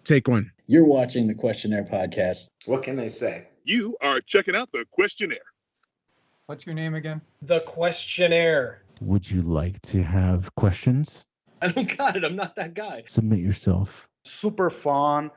Take one. You're watching the Questionnaire podcast. What can they say? You are checking out the Questionnaire. What's your name again? The Questionnaire. Would you like to have questions? I don't got it. I'm not that guy. Submit yourself. Super fun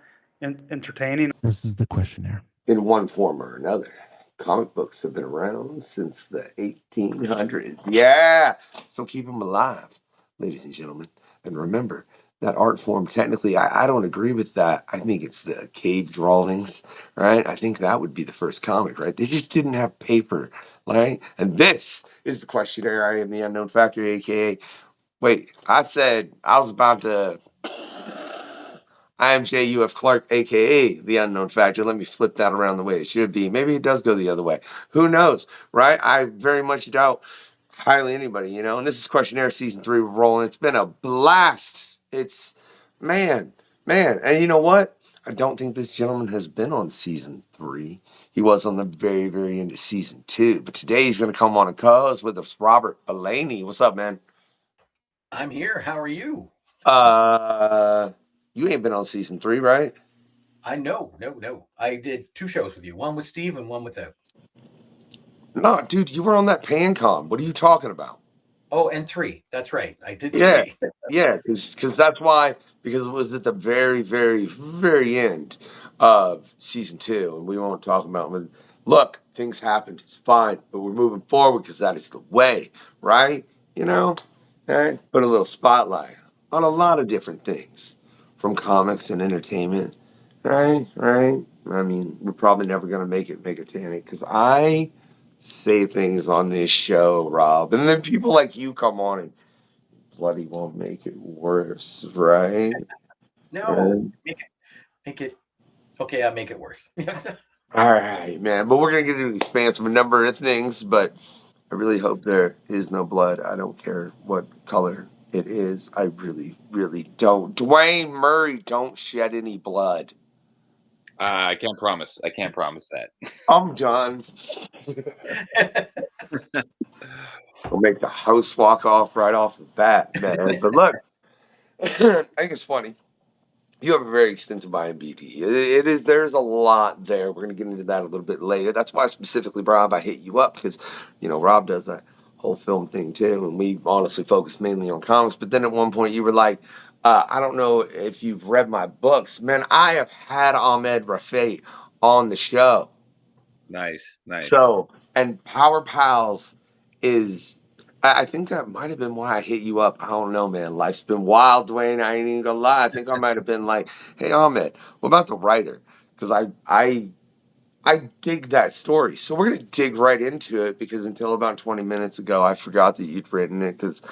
and entertaining. This is the Questionnaire. In one form or another, comic books have been around since the 1800s. Yeah! So keep them alive, ladies and gentlemen. And remember, that art form, technically, I don't agree with that. I think it's the cave drawings, right? I think that would be the first comic, right? They just didn't have paper, right? And this is the Questionnaire. I am the Unknown Factor, a.k.a. Wait, I said I was about to... I am J.U.F. Clark, a.k.a. the Unknown Factor. Let me flip that around the way it should be. Maybe it does go the other way. Who knows, right? I very much doubt highly anybody, you know? And this is Questionnaire Season 3. We're rolling. It's been a blast. It's, man. And you know what? I don't think this gentleman has been on Season 3. He was on the very, very end of Season 2. But today he's going to come on a co-host with us, Robert Bellamy. What's up, man? I'm here. How are you? You ain't been on Season 3, right? No. I did 2 shows with you. One with Steve and one without. No, dude, you were on that PanCon. What are you talking about? Oh, and 3. That's right. I did 3. Yeah, because that's why, because it was at the very, very, very end of Season 2, and we won't talk about it. Look, things happened. It's fine, but we're moving forward because that is the way, right? You know? All right? Put a little spotlight on a lot of different things. From comics and entertainment, right? I mean, we're probably never going to make it Megatanic because I say things on this show, Rob. And then people like you come on and bloody won't make it worse, right? No, make it. Okay, I'll make it worse. All right, man. But we're going to get into the expanse of a number of things, but I really hope there is no blood. I don't care what color it is. I really, really don't. Duane Murray, don't shed any blood. I can't promise that. I'm done. We'll make the house walk off right off the bat, man. But look, I think it's funny. You have a very extensive IMDb. It is. There's a lot there. We're going to get into that a little bit later. That's why specifically, Rob, I hit you up because, you know, Rob does that whole film thing too, and we honestly focus mainly on comics. But then at one point you were like, I don't know if you've read my books. Man, I have had Ahmed Rafat on the show. Nice. So, and Power Pals is, I think that might have been why I hit you up. I don't know, man. Life's been wild, Duane. I ain't even gonna lie. I think I might have been like, hey, Ahmed, what about the writer? Because I dig that story. So we're going to dig right into it because until about 20 minutes ago, I forgot that you'd written it because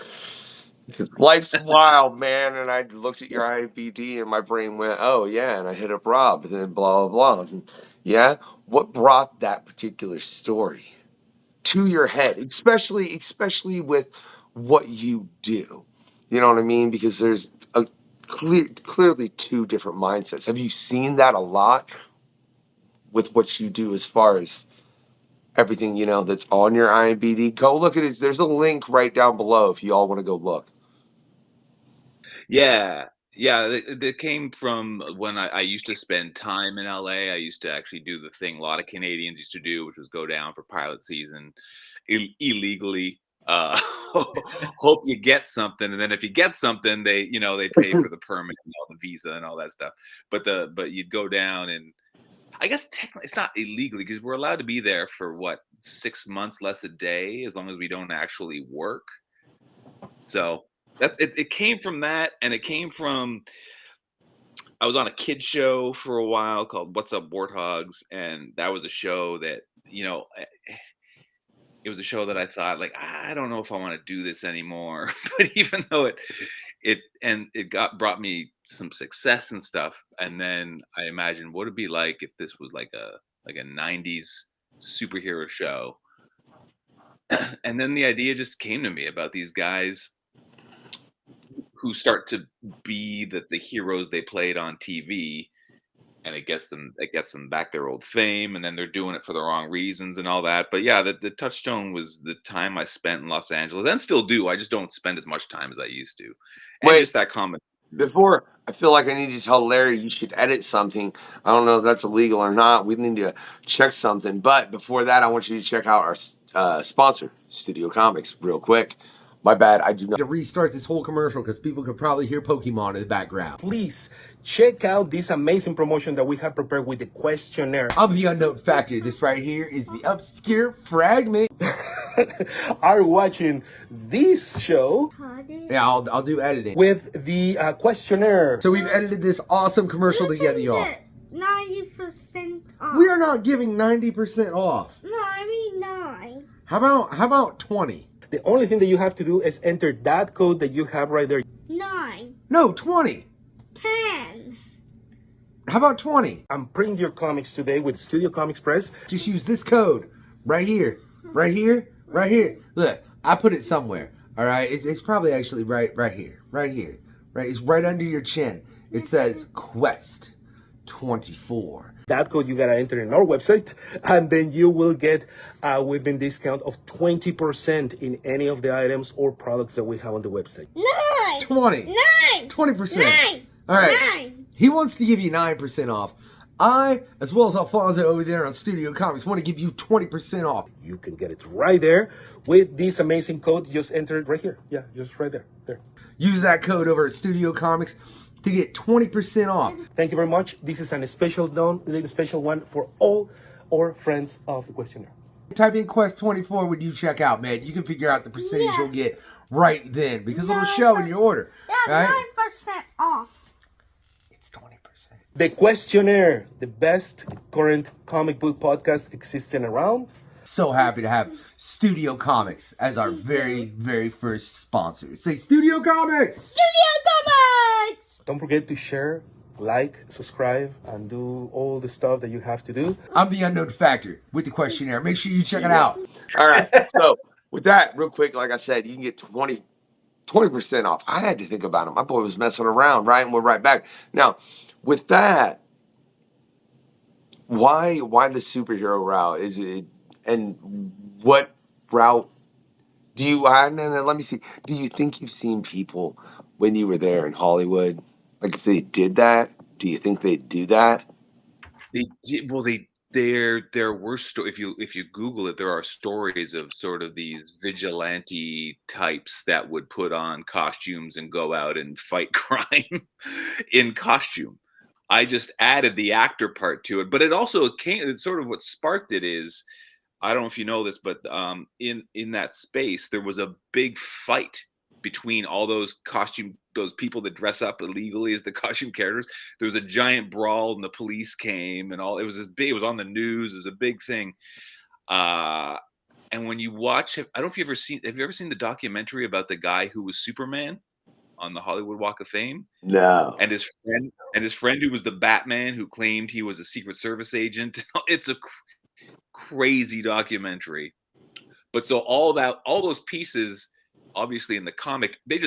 life's wild, man. And I looked at your IMDb and my brain went, oh, yeah. And I hit up Rob and then blah, blah, blah. And, yeah. What brought that particular story to your head, especially with what you do? You know what I mean? Because there's clearly 2 different mindsets. Have you seen that a lot? With what you do as far as everything, you know, that's on your IMDb. Go look at it. There's a link right down below if you all want to go look. Yeah. It came from when I used to spend time in LA. I used to actually do the thing a lot of Canadians used to do, which was go down for pilot season illegally. Hope you get something, and then if you get something, they pay for the permit and all the visa and all that stuff. But you'd go down and I guess technically it's not illegally because we're allowed to be there for 6 months less a day as long as we don't actually work. So it came from that, and it came from I was on a kid show for a while called What's Up Warthogs, and that was a show that it was a show that I thought like I don't know if I want to do this anymore, but even though it brought me some success and stuff. And then I imagined what it'd be like if this was like a 90s superhero show. And then the idea just came to me about these guys who start to be the heroes they played on TV, and it gets them back their old fame, and then they're doing it for the wrong reasons and all that. But yeah, the touchstone was the time I spent in Los Angeles, and still do. I just don't spend as much time as I used to. And just that comment. Before, I feel like I need to tell Larry you should edit something. I don't know if that's illegal or not. We need to check something. But before that, I want you to check out our sponsor, Studio Comics, real quick. My bad, I do not. To restart this whole commercial because people could probably hear Pokemon in the background. Please check out this amazing promotion that we have prepared with the questionnaire. I'm the unknown factor. This right here is the obscure fragment. Are watching this show? Yeah, I'll do editing with the questionnaire. So we've edited this awesome commercial together, y'all. 90% off. We are not giving 90% off. No, I mean 9. How about 20? The only thing that you have to do is enter that code that you have right there. 9. No, 20. 10. How about 20? I'm printing your comics today with Studio Comics Press. Just use this code right here, right here, right here. Look, I put it somewhere. All right, it's probably actually right here, right here, right. It's right under your chin. It says Quest 24. That code you gotta enter in our website, and then you will get a whipping discount of 20% in any of the items or products that we have on the website. 9. 20. 9. 20%. 9. All right. 9. He wants to give you 9% off. I, as well as Alfonso over there on Studio Comics, want to give you 20% off. You can get it right there with this amazing code. Just enter it right here. Yeah, just right there. There. Use that code over at Studio Comics to get 20% off. Thank you very much. This is a special one for all our friends of the questionnaire. Type in Quest 24 when you check out, man. You can figure out the percentage you'll get right then because it'll show in your order. Yeah, right? 9% off. It's 20%. The Questionnaire, the best current comic book podcast existing around. So happy to have Studio Comics as our very, very first sponsor. Say Studio Comics! Studio Comics! Don't forget to share, like, subscribe, and do all the stuff that you have to do. I'm the Unknown Factor with the Questionnaire. Make sure you check it out. All right. So with that, real quick, like I said, you can get 20% off. I had to think about it. My boy was messing around, right? And we're right back. Now, with that, why the superhero route? Is it, and what route do you, let me see. Do you think you've seen people when you were there in Hollywood? Like if they did that, do you think they'd do that? They did. Well, there were if you Google it, there are stories of sort of these vigilante types that would put on costumes and go out and fight crime in costume. I just added the actor part to it, but it also came. It's sort of what sparked it is. I don't know if you know this, but in that space there was a big fight between all those people that dress up illegally as the costume characters. There was a giant brawl and the police came and all. It was big. It was on the news. It was a big thing. And when you watch it, I don't know if have you ever seen the documentary about the guy who was Superman on the Hollywood Walk of Fame? No. And his friend who was the Batman who claimed he was a Secret Service agent. It's a crazy documentary. But so all those pieces, obviously in the comic, I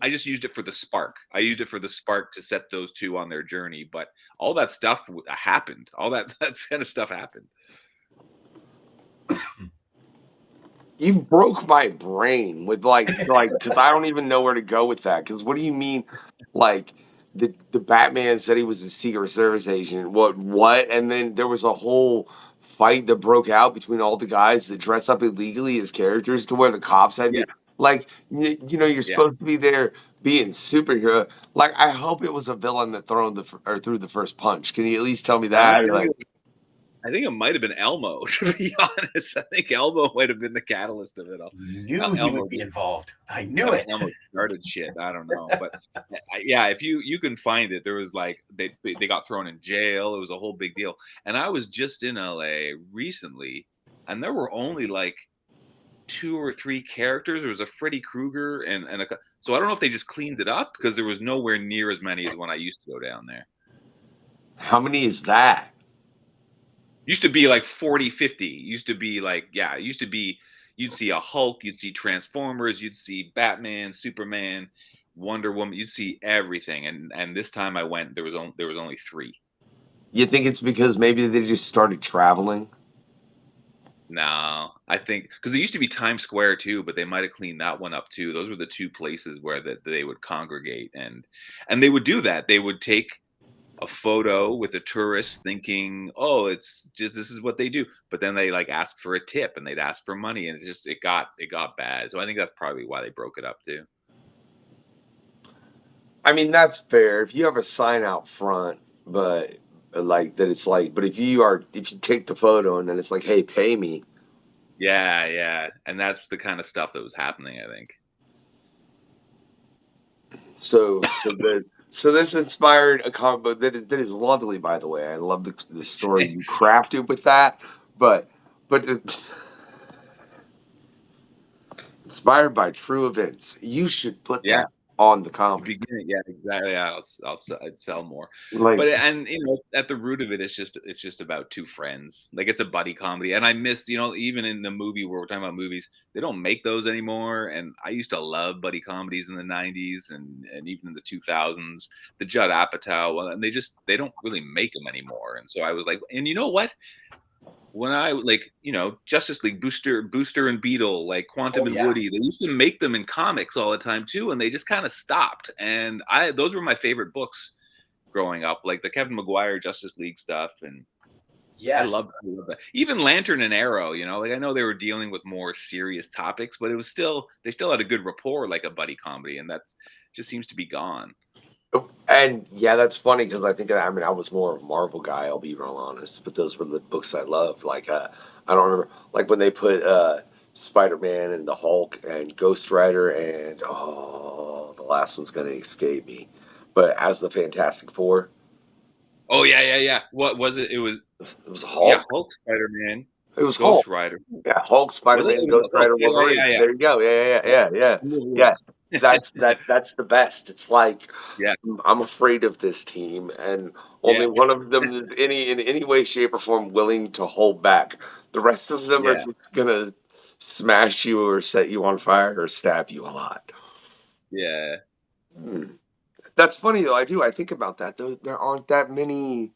just used it for the spark. I used it for the spark to set those two on their journey. But all that stuff happened. All that kind of stuff happened. You broke my brain with like because I don't even know where to go with that. Because what do you mean, like the Batman said he was a Secret Service agent? What? And then there was a whole fight that broke out between all the guys that dress up illegally as characters to where the cops had to, like you're supposed to be there being superhero. Like I hope it was a villain that threw the first punch. Can you at least tell me that? I think it might have been Elmo, to be honest. I think Elmo might have been the catalyst of it all. Knew he would be involved. I knew it. Elmo started shit. I don't know. But yeah, if you can find it, there was like, they got thrown in jail. It was a whole big deal. And I was just in LA recently, and there were only like 2 or 3 characters. There was a Freddy Krueger so I don't know if they just cleaned it up because there was nowhere near as many as when I used to go down there. How many is that? Used to be like 40, 50. Used to be like, you'd see a Hulk, you'd see Transformers, you'd see Batman, Superman, Wonder Woman, you'd see everything. And this time I went, there was only 3. You think it's because maybe they just started traveling? No, I think because it used to be Times Square too, but they might have cleaned that one up too. Those were the two places where they would congregate, and they would do that. They would take a photo with a tourist thinking, oh, it's just this is what they do. But then they like ask for a tip and they'd ask for money, and it got bad. So I think that's probably why they broke it up too. I mean, that's fair. If you have a sign out front, but like that, it's like, but if you take the photo and then it's like, hey, pay me. Yeah, yeah. And that's the kind of stuff that was happening, I think. So this inspired a comic book that is lovely, by the way. I love the story you crafted with that, but inspired by true events. You should put Yeah. that on the comic. Beginning, yeah, exactly. Yeah, I'd sell more. Like, But and at the root of it, it's just about two friends. Like it's a buddy comedy, and I miss even in the movie where we're talking about movies, they don't make those anymore. And I used to love buddy comedies in the '90s and even in the 2000s. The Judd Apatow, well, and they don't really make them anymore. And so I was like, and you know what? When I Justice League, Booster and Beetle, like Quantum and Woody, they used to make them in comics all the time too, and they just kind of stopped. And those were my favorite books growing up, like the Kevin Maguire Justice League stuff, and I love that. Even Lantern and Arrow, like I know they were dealing with more serious topics, but they still had a good rapport, like a buddy comedy, and that's just seems to be gone. And yeah, that's funny because I was more of a Marvel guy. I'll be real honest, but those were the books I loved. Like I don't remember like when they put Spider-Man and the Hulk and Ghost Rider and the last one's gonna escape me, but as the Fantastic Four. Oh yeah. What was it? It was Hulk. Yeah, Hulk, Spider-Man. It was Ghost Hulk. Rider. Yeah, Hulk, Spider-Man, Ghost Rider, Wolverine. Yeah. There you go. Yeah. That's the best. It's like, I'm afraid of this team, and only one of them is in any way, shape, or form willing to hold back. The rest of them are just gonna smash you or set you on fire or stab you a lot. Yeah. That's funny though. I think about that. There aren't that many.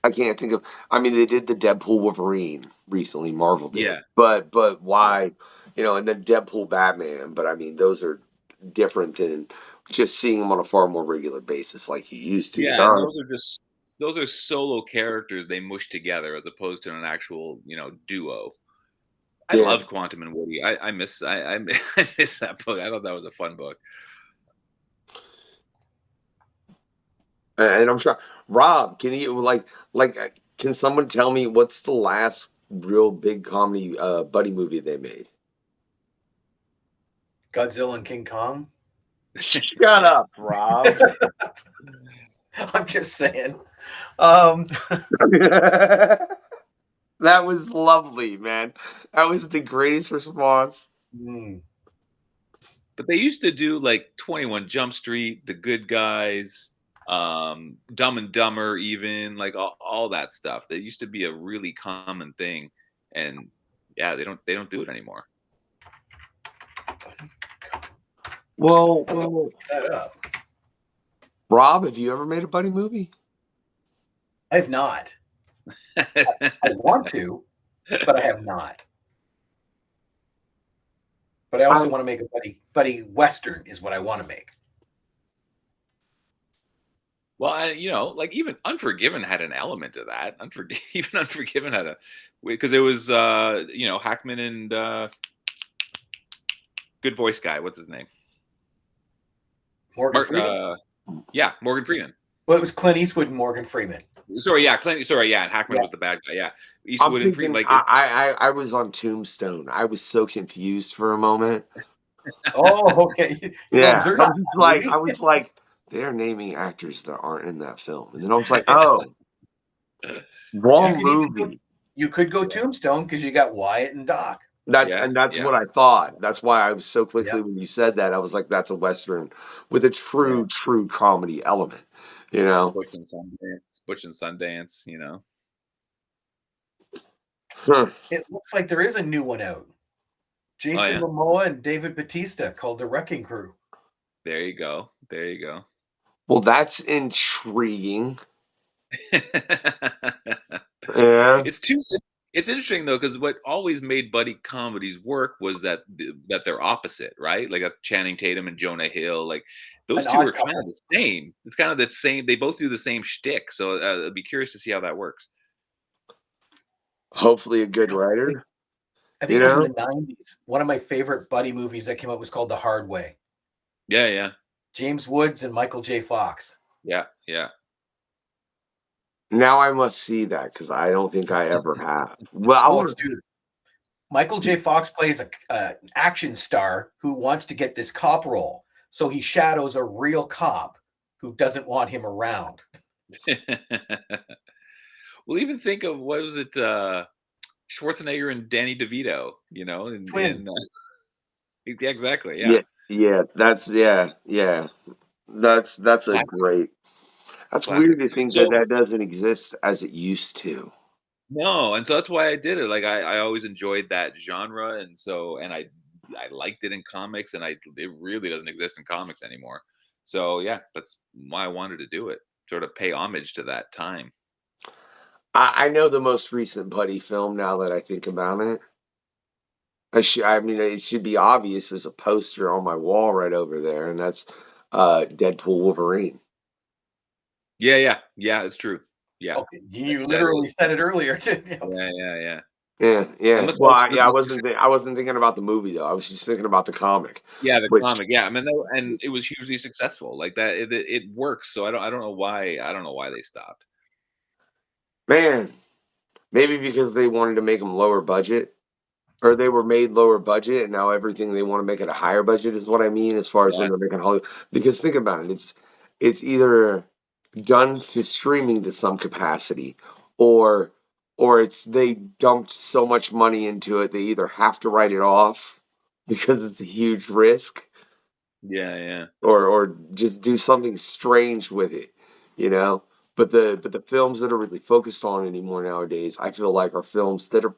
I can't think of. I mean, they did the Deadpool Wolverine recently. Marvel did. Yeah. But why? And then Deadpool Batman. But I mean, those are different than just seeing them on a far more regular basis, like you used to. Yeah, and those are solo characters they mush together as opposed to an actual duo. I love Quantum and Woody. I miss that book. I thought that was a fun book. And I'm sure, Rob, can you can someone tell me what's the last real big comedy buddy movie they made? Godzilla and King Kong. Shut up, Rob. I'm just saying. That was lovely, man. That was the greatest response. But they used to do like 21 Jump Street, The Good Guys, Dumb and Dumber, even like all that stuff. That used to be a really common thing, and yeah, they don't do it anymore. Well, Rob, have you ever made a buddy movie? I have not. I want to, but I have not. But I also want to make a buddy western is what I want to make. Well, like even Unforgiven had an element of that. Even Unforgiven had because it was Hackman and good voice guy. What's his name? Morgan Freeman. Morgan Freeman. Well, it was Clint Eastwood and Morgan Freeman. Sorry, and Hackman was the bad guy. Yeah, Eastwood and Freeman. Like I was on Tombstone. I was so confused for a moment. Oh, okay. Yeah, I was like, they're naming actors that aren't in that film, and then I was like, oh, wrong movie. You could go Tombstone because you got Wyatt and Doc. That's what I thought. That's why I was so quickly when you said that, I was like, that's a western with a true comedy element. Butch and Sundance. It looks like there is a new one out. Jason Momoa and David Bautista called The Wrecking Crew. There you go. Well, that's intriguing. Yeah. It's interesting though, because what always made buddy comedies work was that they're opposite, right? Like that's Channing Tatum and Jonah Hill. Like those An two odd are kind of couple. the same. It's kind of the same. They both do the same shtick. So I'd be curious to see how that works. Hopefully a good writer. I You think it was in know? the 90s. One of my favorite buddy movies that came out was called The Hard Way. Yeah, yeah, James Woods and Michael J. Fox. yeah, yeah. Now I must see that because I don't think I ever have. Well, I Oh, want dude. Michael J. Fox plays an action star who wants to get this cop role. So he shadows a real cop who doesn't want him around. Well, even think of what was it? Schwarzenegger and Danny DeVito. You know, Twin. yeah, exactly. Yeah, Yeah. yeah, that's yeah. That's a Classic. great. That's Classic. weird to think that So that doesn't exist as it used to. no, and so that's why I did it. Like I always enjoyed that genre, and so I liked it in comics, and it really doesn't exist in comics anymore. So yeah, that's why I wanted to do it. Sort of pay homage to that time. I know the most recent Buddy film now that I think about it. I mean, it should be obvious. There's a poster on my wall right over there, and that's Deadpool Wolverine. Yeah, yeah, yeah. It's true. Yeah, Okay, you that literally is. said it earlier. Yeah, yeah, yeah. Yeah, yeah. And look, Well, look, I wasn't thinking about the movie though. I was just thinking about the comic, yeah, the which comic. Yeah, I mean, and it was hugely successful. Like that, it works. So I don't know why they stopped. man, maybe because they wanted to make them lower budget, or they were made lower budget, and now everything they want to make it a higher budget is what I mean as far as when Yeah, they're making Hollywood. Because think about it, it's either done to streaming to some capacity, or it's they dumped so much money into it they either have to write it off because it's a huge risk, yeah, yeah. or just do something strange with it, you know. But the films that are really focused on anymore nowadays, I feel like are films that are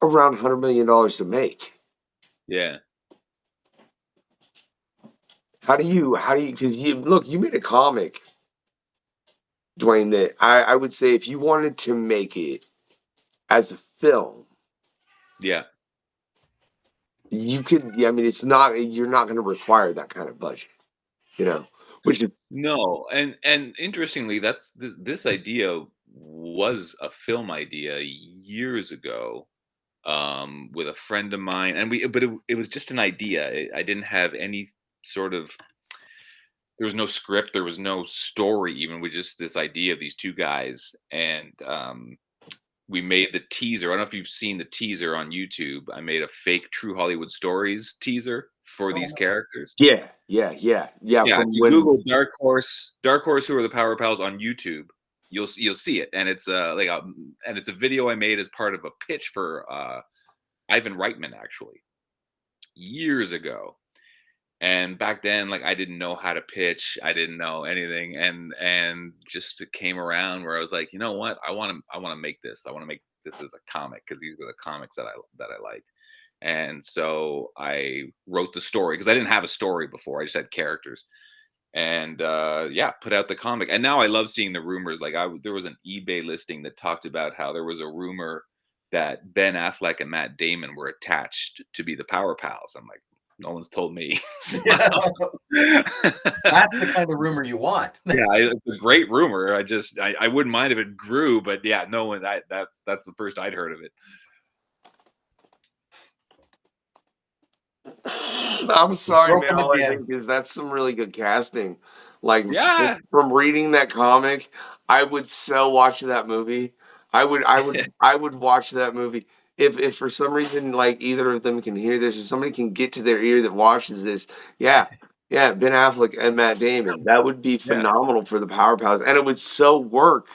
around $100 million to make. Yeah. How do you because you made a comic, Dwayne, that I would say if you wanted to make it as a film, Yeah. you could. Yeah, I mean, you're not going to require that kind of budget, you know, which is No, and interestingly, that's this idea was a film idea years ago, with a friend of mine, and it was just an idea. I didn't have any sort of there was no script, there was no story even, with just this idea of these two guys, and we made the teaser. I don't know if you've seen the teaser on YouTube. I made a fake True Hollywood Stories teaser for these characters. yeah. Yeah, if From you when Google Dark Horse Who Are the Power Pals on YouTube, you'll see it, and it's and it's a video I made as part of a pitch for Ivan Reitman, actually, years ago. And back then, like I didn't know how to pitch, I didn't know anything, and just it came around where I was like, you know what, I want to make this. I want to make this as a comic because these were the comics that I liked. And so I wrote the story because I didn't have a story before. I just had characters, and yeah, put out the comic. And now I love seeing the rumors. Like there was an eBay listing that talked about how there was a rumor that Ben Affleck and Matt Damon were attached to be the Power Pals. I'm like, no one's told me. Yeah. That's the kind of rumor you want. Yeah, it's a great rumor. I wouldn't mind if it grew, but yeah, no one. That's the first I'd heard of it. I'm sorry, man. Broken All I again. think is that's some really good casting. Like Yeah. from reading that comic, I would so watch that movie. I would watch that movie. If for some reason like either of them can hear this or somebody can get to their ear that watches this, yeah, Ben Affleck and Matt Damon, that would be Yeah. phenomenal for the Power Pals, and it would so work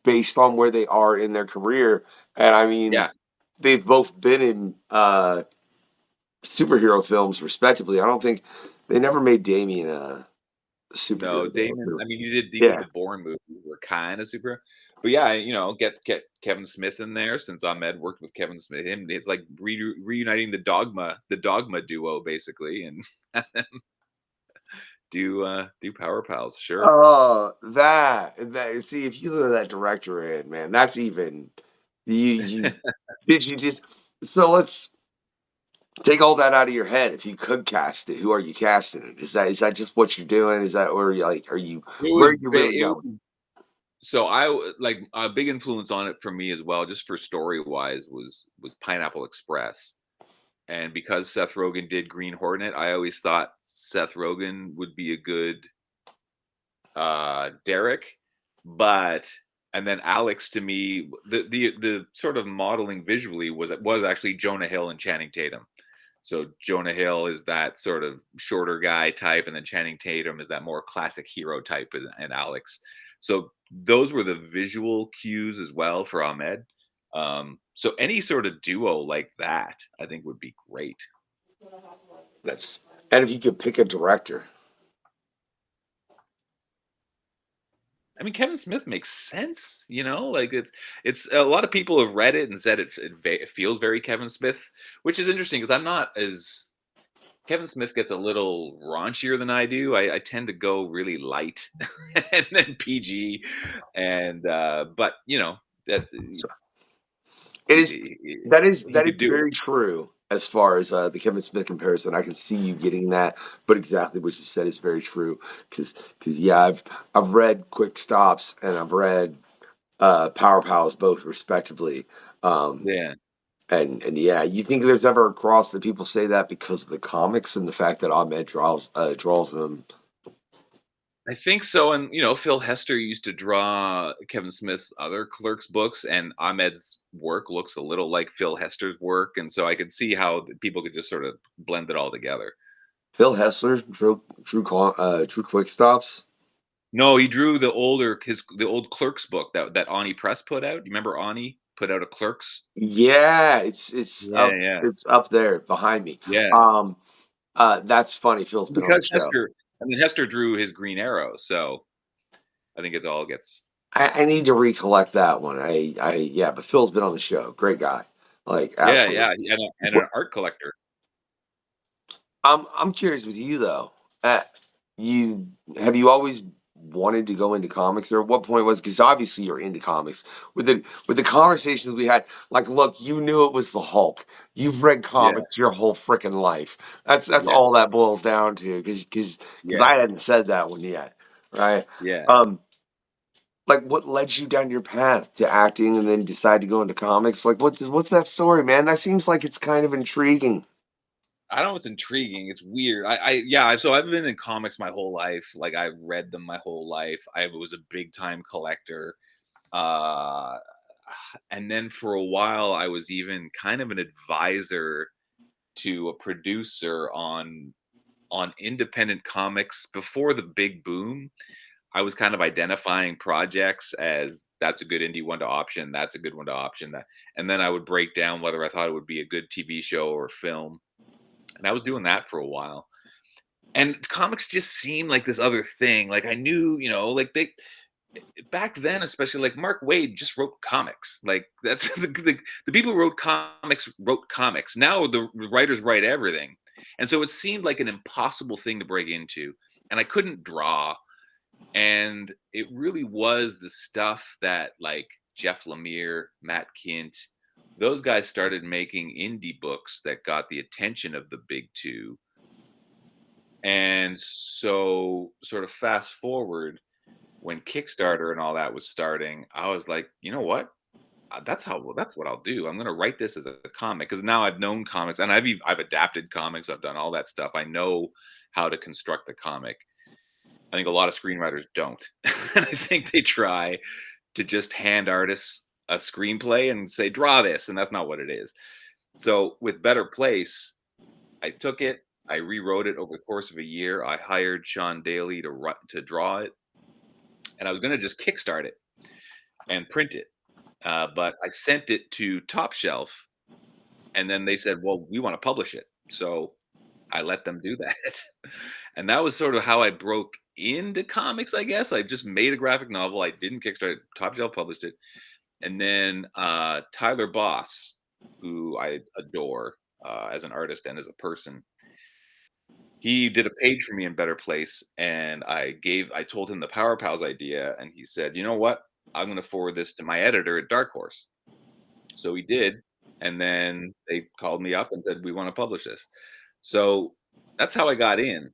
based on where they are in their career. And I mean, Yeah. they've both been in superhero films respectively. I don't think they never made Damien a superhero. No, Damon. I mean, he did Yeah. the Bourne movies were kind of super, but yeah, get Kevin Smith in there since Ahmed worked with Kevin Smith. It's like reuniting the Dogma duo basically, and do Power Pals. Sure. Oh, that see if you throw that director in, man, that's even you did you just so let's take all that out of your head. If you could cast it, who are you casting it? Is that just what you're doing? Is that or are you It where was are you ba- really it, going? so like a big influence on it for me as well, just for story wise, was Pineapple Express. And because Seth Rogen did Green Hornet, I always thought Seth Rogen would be a good Derek, but and then Alex to me, the sort of modeling visually was actually Jonah Hill and Channing Tatum. So Jonah Hill is that sort of shorter guy type, and then Channing Tatum is that more classic hero type, and Alex. So those were the visual cues as well for Ahmed. So any sort of duo like that, I think would be great. That's and if you could pick a director. I mean, Kevin Smith makes sense, like it's a lot of people have read it and said it feels very Kevin Smith, which is interesting because I'm not as Kevin Smith gets a little raunchier than I do. I tend to go really light and then PG, and but that So it is he that is could do it. very true as far as the Kevin Smith comparison. I can see you getting that, but exactly what you said is very true. Because yeah, I've read Quick Stops and I've read Power Pals both respectively. Yeah. And yeah, you think there's ever a cross that people say that because of the comics and the fact that Ahmed draws them. I think so, and Phil Hester used to draw Kevin Smith's other Clerks books, and Ahmed's work looks a little like Phil Hester's work, and so I could see how people could just sort of blend it all together. Phil Hessler drew Quick Stops. No, he drew the old Clerks book that Ani Press put out. You remember Ani put out a Clerks? Yeah, Yeah. it's up there behind me. Yeah. That's funny. Phil's been on the Because show. Hester drew his Green Arrow, so I think it all gets. I need to recollect that one. Yeah, but Phil's been on the show. Great guy. Like absolutely. Yeah, and an art collector. I'm curious with you though. You always wanted to go into comics, or at what point was because obviously you're into comics with the conversations we had. Like, look, you knew it was the Hulk. You've read comics your whole freaking life. That's all Yes. that boils down to. Because Yeah. I hadn't said that one yet, right? Yeah. Like what led you down your path to acting and then decide to go into comics? Like what's that story, man? That seems like it's kind of intriguing. I know it's intriguing. It's weird. Yeah. So I've been in comics my whole life. Like I've read them my whole life. I was a big time collector. Uh, and then for a while, I was even kind of an advisor to a producer on independent comics before the big boom. I was kind of identifying projects as that's a good indie one to option, that's a good one to option, that, and then I would break down whether I thought it would be a good TV show or film. And I was doing that for a while. And comics just seemed like this other thing. Like I knew, like they back then, especially like Mark Waid just wrote comics. Like that's the people who wrote comics. Now the writers write everything. And so it seemed like an impossible thing to break into. And I couldn't draw. And it really was the stuff that like Jeff Lemire, Matt Kint, those guys started making indie books that got the attention of the big two. And so sort of fast forward when Kickstarter and all that was starting, I was like, you know what? That's what I'll do. I'm going to write this as a comic because now I've known comics and I've adapted comics. I've done all that stuff. I know how to construct a comic. I think a lot of screenwriters don't. And I think they try to just hand artists a screenplay and say, draw this. And that's not what it is. So with Better Place, I took it, I rewrote it over the course of a year. I hired Sean Daly to draw it. And I was going to just kickstart it and print it. But I sent it to Top Shelf. And then they said, well, we want to publish it. So I let them do that. And that was sort of how I broke into comics, I guess. I just made a graphic novel. I didn't kickstart it. Top Shelf published it. And then Tyler Boss, who I adore as an artist and as a person, he did a page for me in Better Place, and I told him the Power Pals idea, and he said, "You know what? I'm going to forward this to my editor at Dark Horse." So he did, and then they called me up and said, "We want to publish this." So that's how I got in.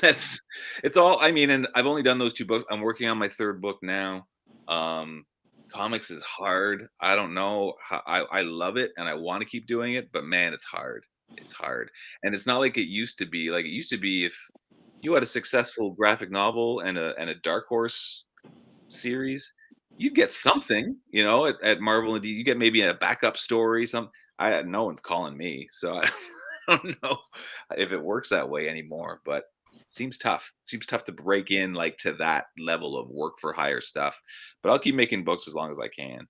That's it's all. I mean, and I've only done those 2 books. I'm working on my 3rd book now. Um, Comics is hard. I don't know how, I love it and I want to keep doing it, but man, it's hard. It's hard, and it's not like it used to be. Like it used to be, if you had a successful graphic novel and a Dark Horse series, you'd get something, at Marvel and D. You get maybe a backup story, no one's calling me, so I don't know if it works that way anymore, but it seems tough. It seems tough to break in like to that level of work for hire stuff. But I'll keep making books as long as I can.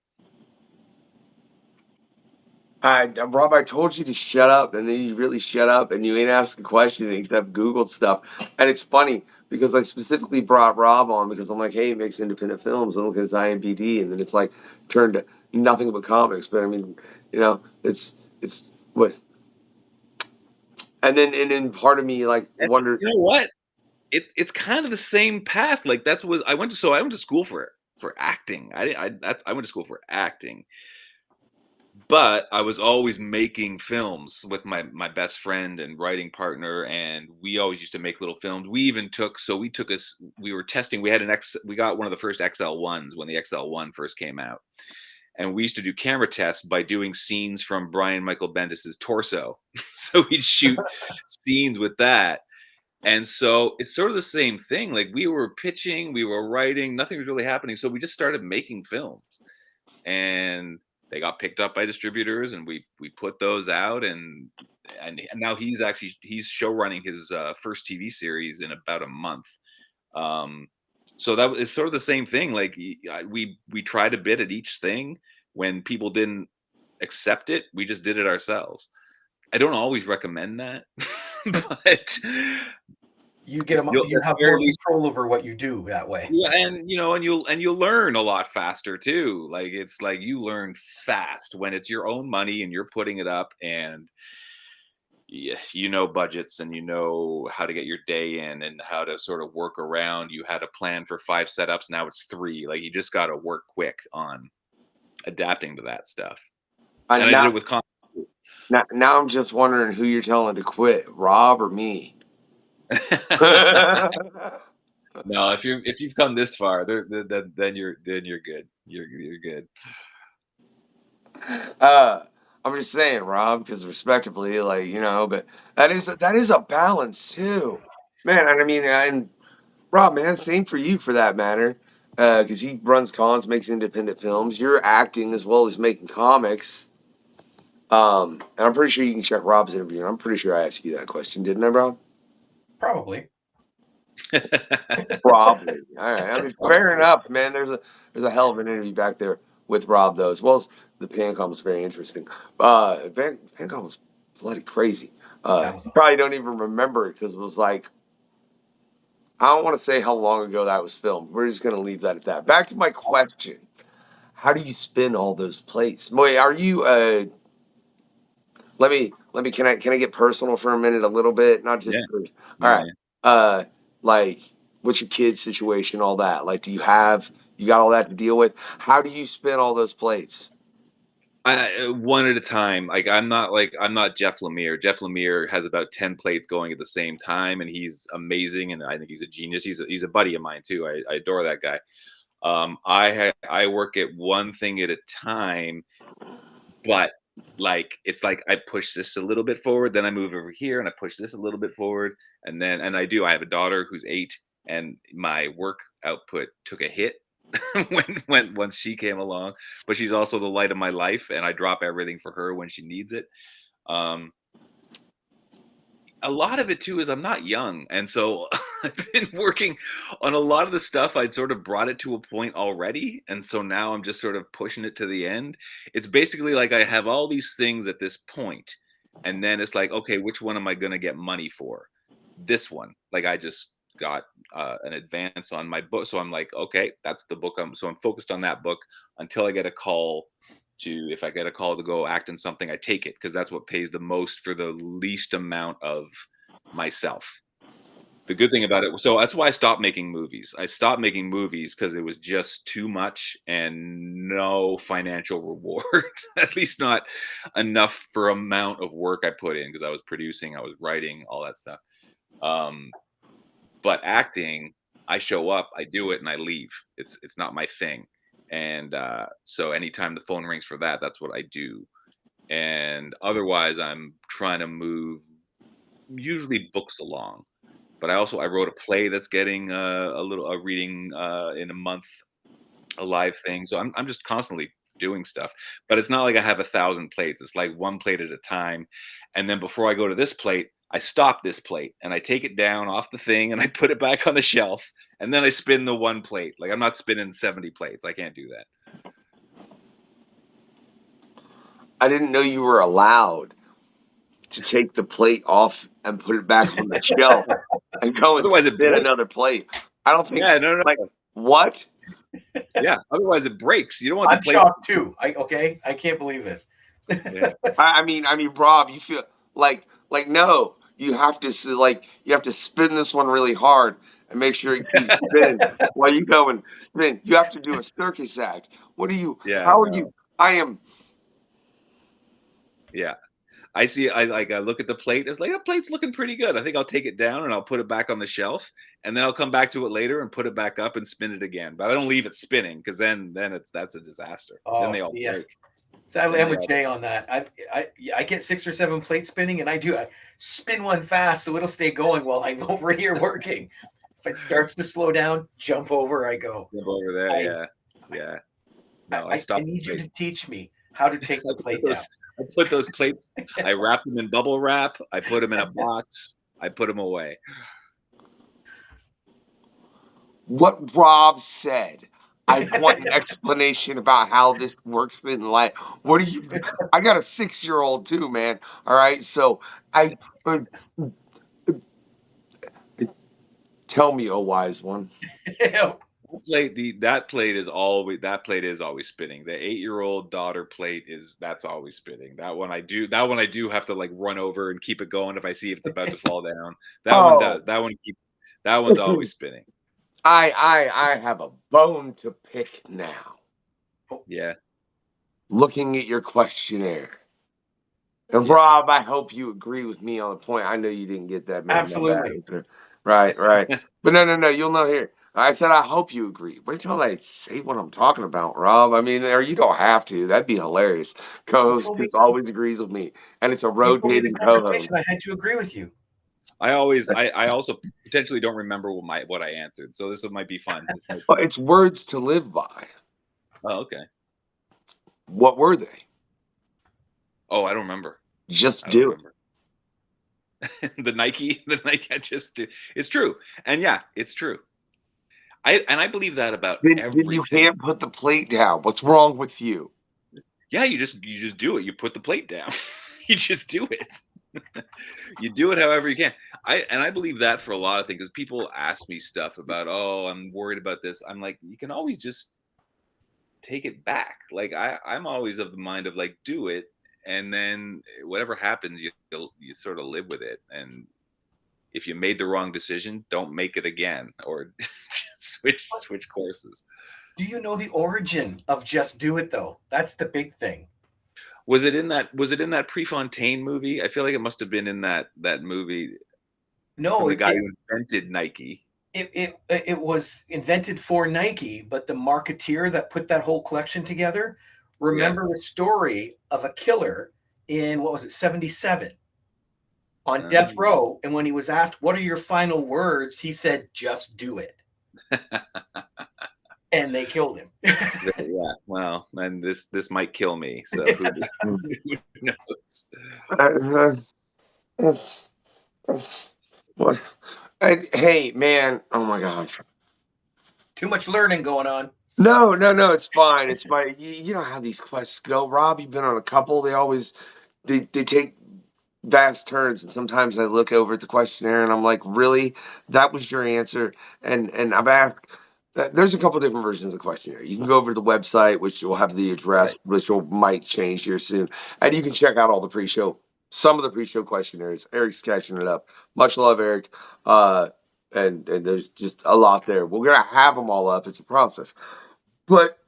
Rob, I told you to shut up, and then you really shut up, and you ain't asked a question except Googled stuff. And it's funny because I specifically brought Rob on because I'm like, hey, he makes independent films. I'm looking at his IMDb, and then it's like turned to nothing but comics. But I mean, it's what. And then part of me like And wondered. you know what? It's kind of the same path. Like I went to school for acting. I went to school for acting. But I was always making films with my best friend and writing partner, and we always used to make little films. We were testing. We got one of the first XL1s when the XL1 first came out, and we used to do camera tests by doing scenes from Brian Michael Bendis's torso. So we'd shoot scenes with that, and so it's sort of the same thing. Like we were pitching, we were writing, nothing was really happening, so we just started making films, and they got picked up by distributors, and we put those out, and now he's show running his first TV series in about a month. So that is sort of the same thing. Like we tried a bit at each thing. When people didn't accept it, we just did it ourselves. I don't always recommend that, but You have more control over what you do that way. Yeah, and you'll learn a lot faster too. Like it's like you learn fast when it's your own money and you're putting it up, and budgets, and how to get your day in and how to sort of work around. You had a plan for 5 setups, now it's 3. Like you just got to work quick on adapting to that stuff. And I did it with comics. Now I'm just wondering who you're telling to quit, Rob or me. No, if you've come this far, then you're good. You're good. I'm just saying, Rob, because respectively, but that is a balance too, man. I mean, and Rob, man, same for you for that matter, because he runs cons, makes independent films. You're acting as well as making comics. And I'm pretty sure you can check Rob's interview. And I'm pretty sure I asked you that question, didn't I, Rob? Probably. Probably. All right. I mean, fair enough, man. There's a hell of an interview back there with Rob, though, as well as the Pancom was very interesting. Pancom was bloody crazy. You probably don't even remember it because it was like, I don't want to say how long ago that was filmed. We're just going to leave that at that. Back to my question. How do you spin all those plates? Wait, are you can I get personal for a minute a little bit? Not just all right. Like what's your kid's situation, all that? Like you got all that to deal with? How do you spin all those plates? One at a time. Like I'm not Jeff Lemire. Jeff Lemire has about 10 plates going at the same time, and he's amazing, and I think he's a genius. He's a buddy of mine too. I adore that guy. I work at one thing at a time, but like it's like I push this a little bit forward, then I move over here and I push this a little bit forward, and I have a daughter who's 8, and my work output took a hit once she came along, but she's also the light of my life, and I drop everything for her when she needs it. A lot of it too is I'm not young, and so I've been working on a lot of the stuff. I'd sort of brought it to a point already, and so now I'm just sort of pushing it to the end. It's basically like I have all these things at this point, and then it's like, okay, which one am I going to get money for? This one. Like I just got an advance on my book, so I'm like, okay, that's the book. I'm focused on that book until I get a call. If I get a call to go act in something, I take it, because that's what pays the most for the least amount of myself. The good thing about it, so that's why I stopped making movies. I stopped making movies because it was just too much and no financial reward, at least not enough for amount of work I put in, because I was producing, I was writing, all that stuff. But acting, I show up, I do it, and I leave. It's not my thing. And so anytime the phone rings for that, that's what I do. And otherwise, I'm trying to move usually books along. But I wrote a play that's getting a reading in a month, a live thing. So I'm just constantly doing stuff. But it's not like I have 1,000 plates. It's like one plate at a time. And then before I go to this plate, I stop this plate and I take it down off the thing and I put it back on the shelf. And then I spin the one plate. Like, I'm not spinning 70 plates. I can't do that. I didn't know you were allowed to take the plate off and put it back on the shelf and go and Otherwise it spin breaks. another plate. I don't think. Yeah, no. Like, what? Yeah, otherwise it breaks. You don't want I'm the plate. shocked too. I can't believe this. Yeah. I mean, Rob, you feel like no, you have to spin this one really hard and make sure you keep spinning while you go and spin. You have to do a circus act. What are you? Yeah, How are no. you? I am. Yeah. I see. I look at the plate. It's like, a plate's looking pretty good. I think I'll take it down and I'll put it back on the shelf, and then I'll come back to it later and put it back up and spin it again. But I don't leave it spinning, because then that's a disaster. Then they all break. Sadly, I'm with Jay on that. I get 6 or 7 plates spinning, and I spin one fast so it'll stay going while I'm over here working. If it starts to slow down, jump over. I go. Jump over there. Yeah. No, I need you to teach me how to take the plate down. I put those plates, I wrap them in bubble wrap, I put them in a box, I put them away. What Rob said. I want an explanation about how this works in life. What do you? I got a 6-year-old too, man. All right, so tell me, oh wise one. That plate is always spinning. The 8-year-old daughter plate that's always spinning. That one I do have to like run over and keep it going if I see if it's about to fall down. One does. That one's always spinning. I have a bone to pick now. Yeah. Looking at your questionnaire. And Rob, I hope you agree with me on the point. I know you didn't get that, man. Absolutely. Answer. Right. But no, you'll know here. I said, I hope you agree. Wait till I say what I'm talking about, Rob. I mean, or you don't have to. That'd be hilarious. Co-host always agrees with me. And it's a rotating co-host. I had to agree with you. I also potentially don't remember what I answered. So this might be fun. Well, it's words to live by. Oh, okay. What were they? Oh, I don't remember. Just do it. the Nike, I just do. It's true. And yeah, it's true. I believe that about everything. You can't put the plate down. What's wrong with you? Yeah, you just do it. You put the plate down. You just do it. You do it however you can. I believe that for a lot of things, because people ask me stuff about, oh, I'm worried about this. I'm like, you can always just take it back. Like I'm always of the mind of like, do it, and then whatever happens, you sort of live with it. And if you made the wrong decision, don't make it again, or switch courses. Do you know the origin of Just Do It though? That's the big thing. Was it in that Prefontaine movie? I feel like it must have been in that movie. No, the guy who invented Nike. It was invented for Nike, but the marketeer that put that whole collection together, remember the story of a killer in, what was it, 77 on death row. And when he was asked, what are your final words? He said, just do it. And they killed him. Yeah, well, and this might kill me. So who knows? What? Hey, man! Oh my gosh! Too much learning going on. No, it's fine. It's fine. You know how these quests go, Rob. You've been on a couple. They take vast turns, and sometimes I look over at the questionnaire and I'm like, really? That was your answer? And I've asked. There's a couple different versions of the questionnaire. You can go over to the website, which will have the address, which might change here soon, and you can check out all the pre-show some of the pre-show questionnaires. Eric's catching it up. Much love, Eric. And there's just a lot there. We're gonna have them all up. It's a process, but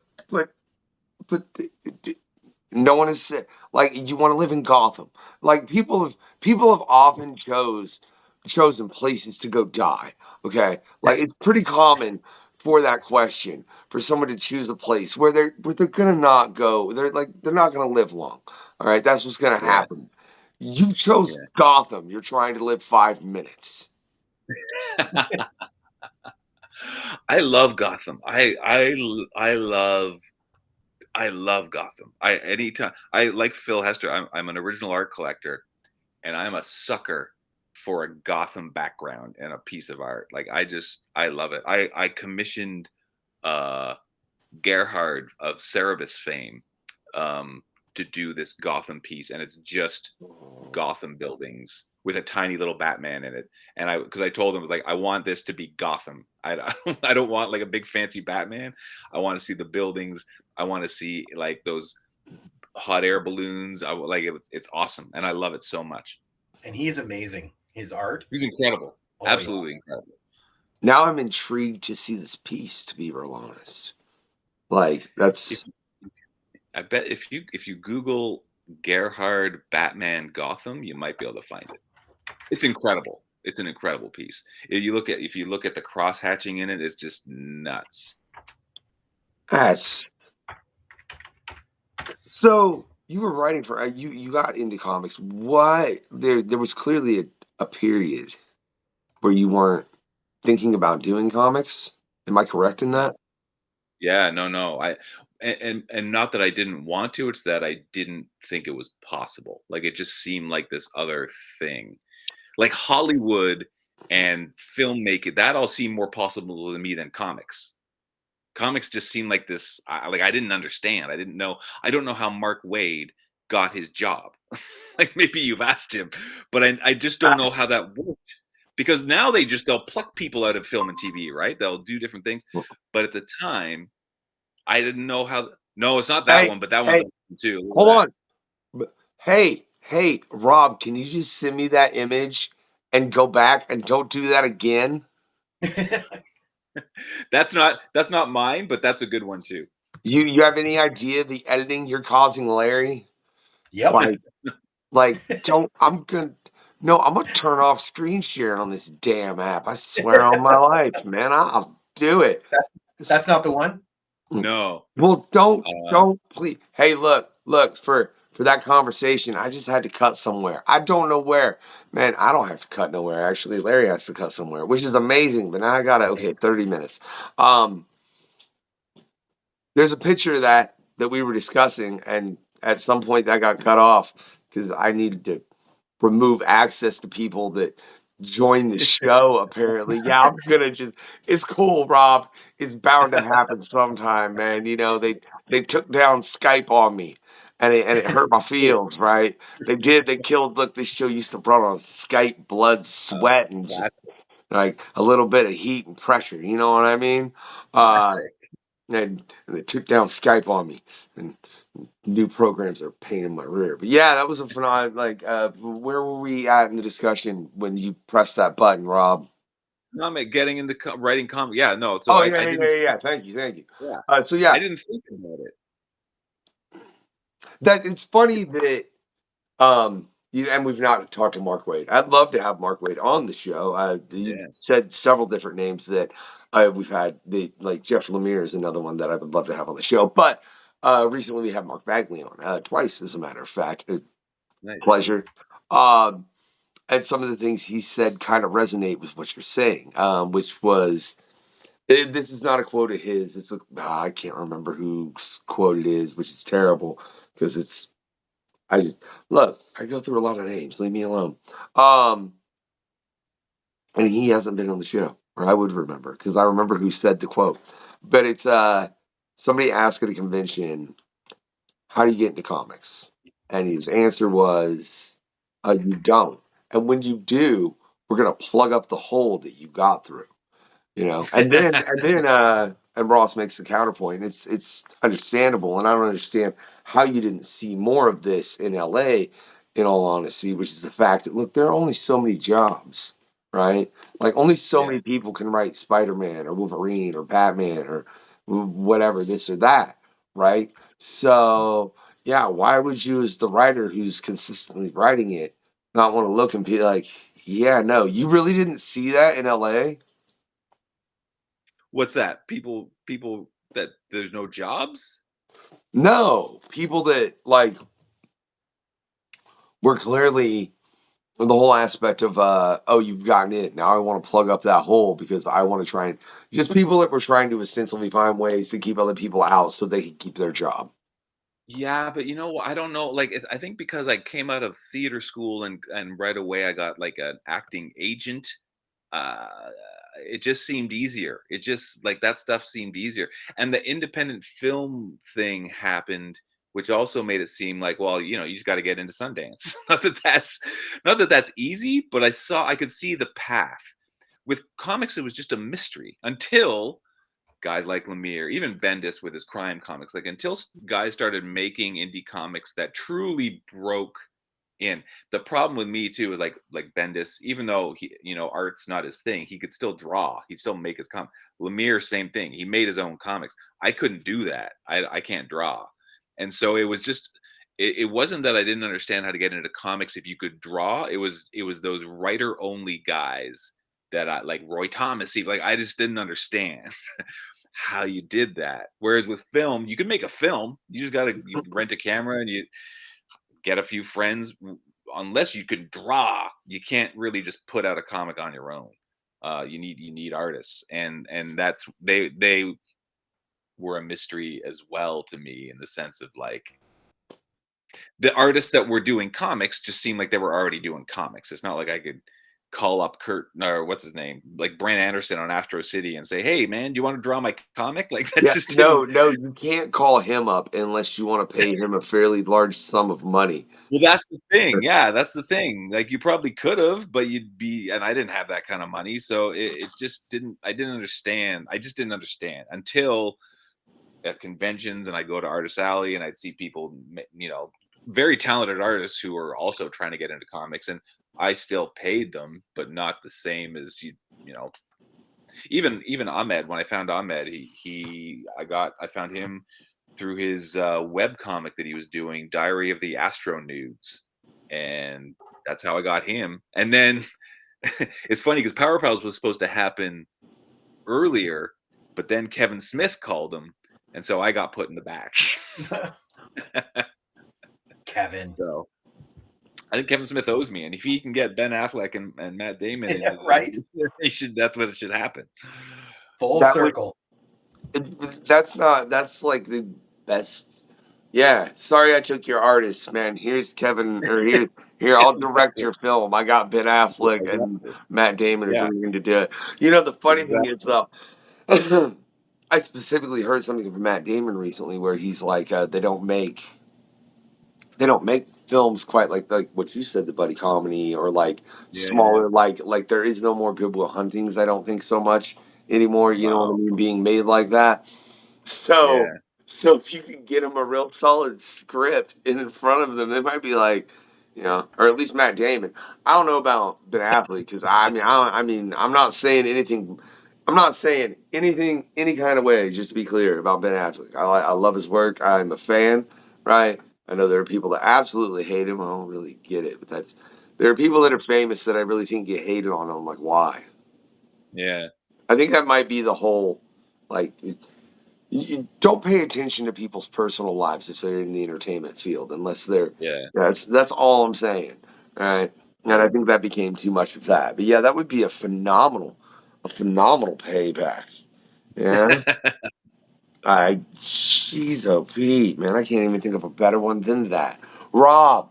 no one has said like you want to live in Gotham. Like people have often chosen places to go die. Okay, like it's pretty common for that question for someone to choose a place where they're gonna not go. They're not gonna live long. All right, that's what's gonna happen. You chose Gotham. You're trying to live 5 minutes. I love Gotham. I love Gotham. Anytime I like Phil Hester. I'm an original art collector, and I'm a sucker for a Gotham background and a piece of art. Like I love it. I commissioned Gerhard of Cerebus fame to do this Gotham piece, and it's just Gotham buildings with a tiny little Batman in it. And because I told him, I was like, I want this to be Gotham. I don't want like a big fancy Batman. I want to see the buildings. I want to see like those hot air balloons. It's awesome, and I love it so much. And he's amazing. His art. He's incredible. Oh, Absolutely incredible. Now I'm intrigued to see this piece, to be real honest. Like that's. I bet if you Google Gerhard Batman Gotham, you might be able to find it. It's incredible. It's an incredible piece. If you look at the cross hatching in it, it's just nuts. That's so. You were writing for you got into comics. Why there was clearly a period where you weren't thinking about doing comics. Am I correct in that? Yeah, no. And not that I didn't want to, it's that I didn't think it was possible. Like it just seemed like this other thing. Like Hollywood and filmmaking, that all seemed more possible to me than comics. Comics just seemed like this. I didn't understand. I don't know how Mark Waid got his job. Like maybe you've asked him, but I just don't know how that worked. Because now they'll pluck people out of film and TV, right? They'll do different things. But at the time, I didn't know how. No, it's not that one, but that one's too. Hold on. Hey, Rob, can you just send me that image and go back and don't do that again? That's not mine, but that's a good one too. You have any idea the editing you're causing, Larry? Yep. I'm gonna turn off screen sharing on this damn app. I swear on my life, man. I'll do it. That's not the one? No. Well, don't please. Hey, look, for that conversation, I just had to cut somewhere. I don't know where. Man, I don't have to cut nowhere. Actually, Larry has to cut somewhere, which is amazing. But now I got 30 minutes. There's a picture that we were discussing, and at some point that got cut off because I needed to remove access to people that joined the show, apparently. Yeah, I'm gonna it's cool, Rob. It's bound to happen sometime, man. You know, they took down Skype on me. And it hurt my feels, right? They did. They killed. Look, this show used to run on Skype, blood, sweat, and just like a little bit of heat and pressure. You know what I mean? And they took down Skype on me, and new programs are a pain in my rear. But yeah, that was a phenomenon. Like, where were we at in the discussion when you pressed that button, Rob? No, I'm getting into writing comics. Yeah, no. So yeah. Thank you. Yeah. So yeah, I didn't think about it. That it's funny that and we've not talked to Mark Waid. I'd love to have Mark Waid on the show. You said several different names that we've had. Like Jeff Lemire is another one that I would love to have on the show. But recently we had Mark Bagley on twice, as a matter of fact. Nice. Pleasure. And some of the things he said kind of resonate with what you're saying, which was. This is not a quote of his. I can't remember whose quote it is, which is terrible because I go through a lot of names. Leave me alone. And he hasn't been on the show, or I would remember because I remember who said the quote. But it's somebody asked at a convention, "How do you get into comics?" And his answer was, "You don't. And when you do, we're gonna plug up the hole that you got through." You know, and Ross makes the counterpoint. It's understandable, and I don't understand how you didn't see more of this in LA in all honesty, which is the fact that, look, there are only so many jobs, right? Like, only so many people can write Spider-Man or Wolverine or Batman or whatever, this or that, right? So, yeah, why would you, as the writer who's consistently writing it, not want to look and be like, yeah, no, you really didn't see that in LA? What's that? People that there's no jobs? No, people that like were clearly the whole aspect of oh, you've gotten it. Now I want to plug up that hole because I want to try and just people that were trying to essentially find ways to keep other people out so they could keep their job. Yeah, but you know, I don't know. Like, I think because I came out of theater school and right away I got like an acting agent. Uh, it just seemed easier. It just like that stuff seemed easier, and the independent film thing happened, which also made it seem like, well, you know, you just got to get into Sundance. Not that that's easy, but I could see the path. With comics, it was just a mystery until guys like Lemire, even Bendis with his crime comics, like until guys started making indie comics that truly broke in. The problem with me too is like Bendis, even though he, you know, art's not his thing, he could still draw, he'd still make his comic. Lemire, same thing. He made his own comics. I couldn't do that. I can't draw. And so it was just it wasn't that I didn't understand how to get into comics if you could draw. It was those writer only guys that I like Roy Thomas, like I just didn't understand how you did that. Whereas with film, you can make a film. You just gotta you rent a camera and you get a few friends. Unless you can draw, you can't really just put out a comic on your own. You need artists, and that's they were a mystery as well to me in the sense of like the artists that were doing comics just seemed like they were already doing comics. It's not like I could call up Kurt or what's his name, like Brent Anderson on Astro City and say, "Hey, man, do you want to draw my comic?" Like that Yeah, just no, didn't. no, you can't call him up unless you want to pay him a fairly large sum of money. Well, that's the thing. Yeah, that's the thing. Like you probably could have, but you'd be, and I didn't have that kind of money, so it just didn't. I didn't understand. I just didn't understand until at conventions, and I go to Artist Alley, and I'd see people, you know, very talented artists who are also trying to get into comics, and I still paid them, but not the same as you know. Even Ahmed, when I found Ahmed, I found him through his web comic that he was doing, Diary of the Astro Nudes, and that's how I got him. And then it's funny because Power Pals was supposed to happen earlier, but then Kevin Smith called him, and so I got put in the back. Kevin. So I think Kevin Smith owes me, and if he can get Ben Affleck and Matt Damon, Yeah, right. he should. That's what should happen. Full That circle. That's like the best. Yeah, sorry I took your artist, man. Here's Kevin, or here I'll direct your film. I got Ben Affleck and Matt Damon Yeah. agreeing to do it. You know, the funny thing is Exactly. though, I specifically heard something from Matt Damon recently where he's like, they don't make films quite like what you said, the buddy comedy or like Yeah. smaller, like there is no more Good Will Huntings. I don't think so much anymore. You know what I Wow. mean? Being made like that. So, Yeah. so if you can get them a real solid script in front of them, they might be like, you know, or at least Matt Damon. I don't know about Ben Affleck because I'm not saying anything. I'm not saying anything any kind of way. Just to be clear about Ben Affleck, I love his work. I'm a fan, right? I know there are people that absolutely hate him. I don't really get it, but there are people that are famous that I really think get hated on. I'm like, why? Yeah. I think that might be the whole, like, you don't pay attention to people's personal lives if they're in the entertainment field, unless they're. Yeah. That's all I'm saying, right? And I think that became too much of that. But yeah, that would be a phenomenal payback. Yeah. Jeez, oh Pete, man, I can't even think of a better one than that. Rob,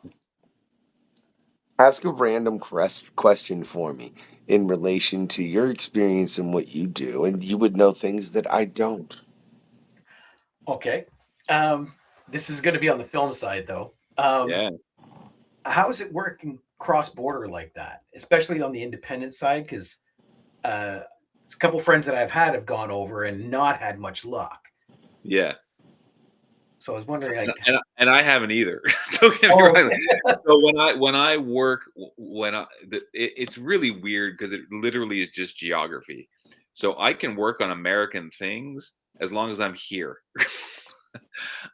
ask a random question for me in relation to your experience and what you do, and you would know things that I don't. Okay. This is going to be on the film side, though. Yeah. How is it working cross border like that, especially on the independent side? Because a couple friends that I've had have gone over and not had much luck. Yeah. So I was wondering, like, And I haven't either. Don't get me Oh, wrong. So when I work, it's really weird because it literally is just geography. So I can work on American things as long as I'm here.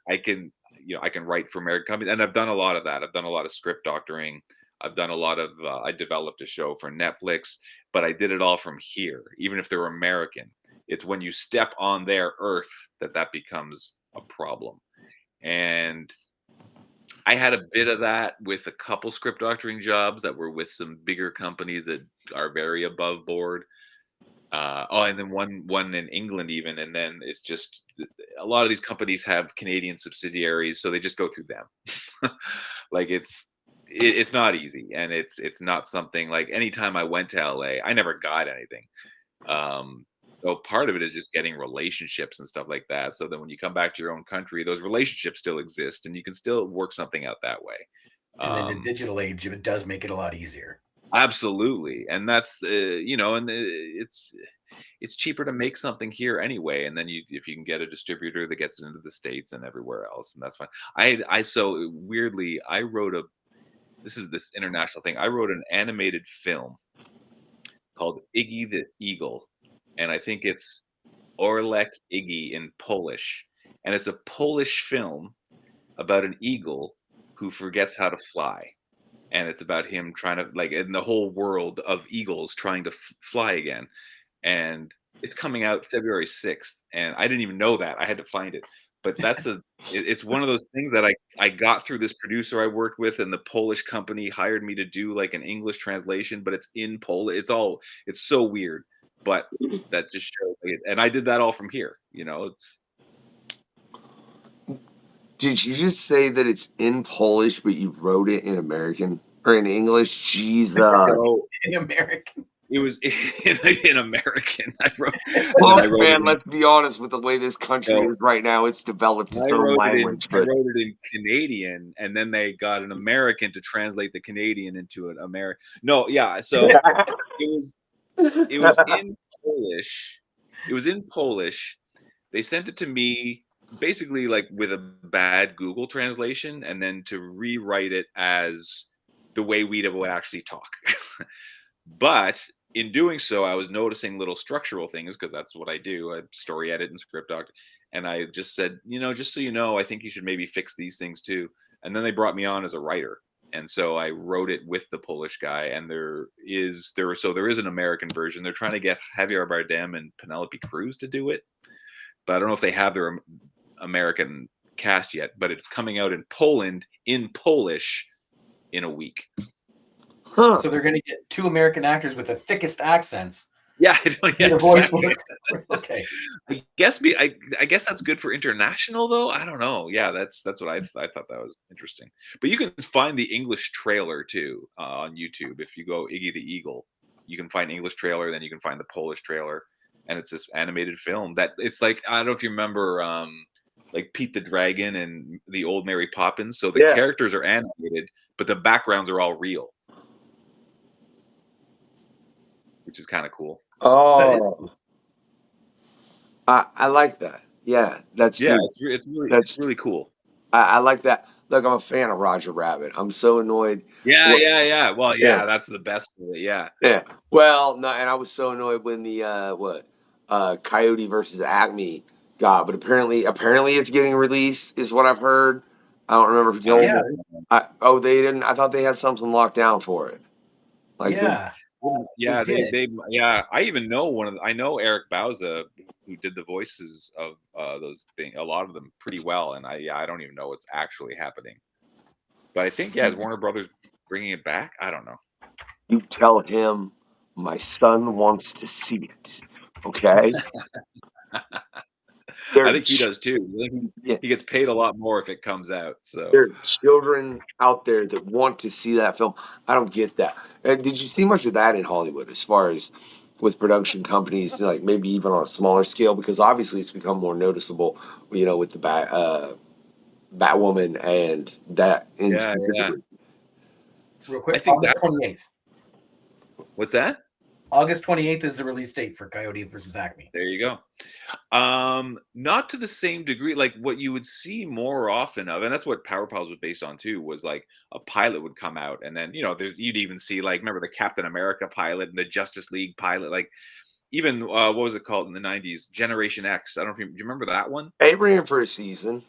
I can, I can write for American companies, and I've done a lot of that. I've done a lot of script doctoring. I've done a lot of. I developed a show for Netflix, but I did it all from here, even if they're American. It's when you step on their earth that becomes a problem. And I had a bit of that with a couple script doctoring jobs that were with some bigger companies that are very above board. And then one in England even, and then it's just a lot of these companies have Canadian subsidiaries, so they just go through them. Like it's not easy, and it's not something like anytime I went to LA, I never got anything. So part of it is just getting relationships and stuff like that. So then when you come back to your own country, those relationships still exist, and you can still work something out that way. and in the digital age, it does make it a lot easier. Absolutely, and that's it's cheaper to make something here anyway, and then if you can get a distributor that gets it into the States and everywhere else, and that's fine. I so weirdly I wrote this international thing. I wrote an animated film called Iggy the Eagle, and I think it's Orlek Iggy in Polish, and it's a Polish film about an eagle who forgets how to fly. And it's about him trying to in the whole world of eagles trying to fly again. And it's coming out February 6th, and I didn't even know that. I had to find it. But it's one of those things that I got through this producer I worked with, and the Polish company hired me to do like an English translation, but it's in Polish. It's so weird, but that just shows it. And I did that all from here. Did you just say that it's in Polish, but you wrote it in American or in English? Jesus. In American. It was in American. I wrote. Man, let's be honest with the way this country is right now. It's developed its own language. I wrote it in Canadian, and then they got an American to translate the Canadian into an American. No, yeah. So it was in Polish. It was in Polish. They sent it to me basically like with a bad Google translation, and then to rewrite it as the way we would actually talk. But in doing so, I was noticing little structural things because that's what I do. I story edit and script doctor. And I just said, just so you know, I think you should maybe fix these things too. And then they brought me on as a writer. And so I wrote it with the Polish guy. And there is an American version. They're trying to get Javier Bardem and Penelope Cruz to do it. But I don't know if they have their American cast yet. But it's coming out in Poland in Polish in a week. Huh. So they're going to get two American actors with the thickest accents. Yeah, voice work. Okay. I guess that's good for international though. I don't know. Yeah, that's what I thought that was interesting. But you can find the English trailer too on YouTube. If you go Iggy the Eagle, you can find English trailer, then you can find the Polish trailer, and it's this animated film that it's like I don't know if you remember like Pete the Dragon and the Old Mary Poppins. So the characters are animated, but the backgrounds are all real, which is kind of cool. Oh, I like that. Yeah, it's really cool. I like that. Look, I'm a fan of Roger Rabbit. I'm so annoyed. Yeah. Well, yeah, that's the best of it. Yeah. Yeah. Well, no, and I was so annoyed when the Coyote versus Acme got, but apparently it's getting released, is what I've heard. I don't remember if it's they didn't. I thought they had something locked down for it. I even know I know Eric Bauza, who did the voices of those things, a lot of them pretty well, and I don't even know what's actually happening. But I think is Warner Brothers bringing it back? I don't know. You tell him my son wants to see it. Okay. I think he does too. He gets paid a lot more if it comes out. So there are children out there that want to see that film. I don't get that. Did you see much of that in Hollywood as far as with production companies, like maybe even on a smaller scale? Because obviously it's become more noticeable, with the Batwoman and that. Yeah. Real quick, I think August 28th. What's that? August 28th is the release date for Coyote versus Acme. There you go. Not to the same degree, like what you would see more often of, and that's what Power Pals was based on too, was like a pilot would come out, and then you'd even see, like, remember the Captain America pilot and the Justice League pilot, like even what was it called in the '90s, Generation X. I don't know if you remember that one. It ran for a season.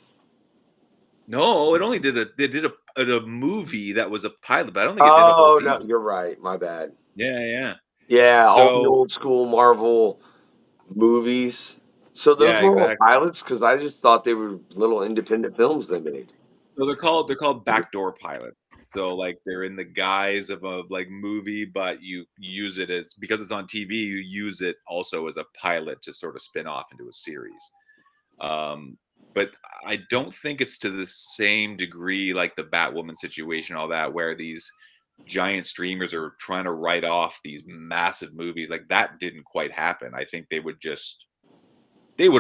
No, it only did a movie that was a pilot, but I don't think it did a whole season. No, you're right. My bad. Yeah. Yeah, all the So old school Marvel movies. So those yeah, were all exactly. pilots, because I just thought they were little independent films they made. So they're called backdoor pilots. So like they're in the guise of a like movie, but you use it as, because it's on TV, you use it also as a pilot to sort of spin off into a series. But I don't think it's to the same degree like the Batwoman situation, all that, where these giant streamers are trying to write off these massive movies. Like that didn't quite happen. I think they would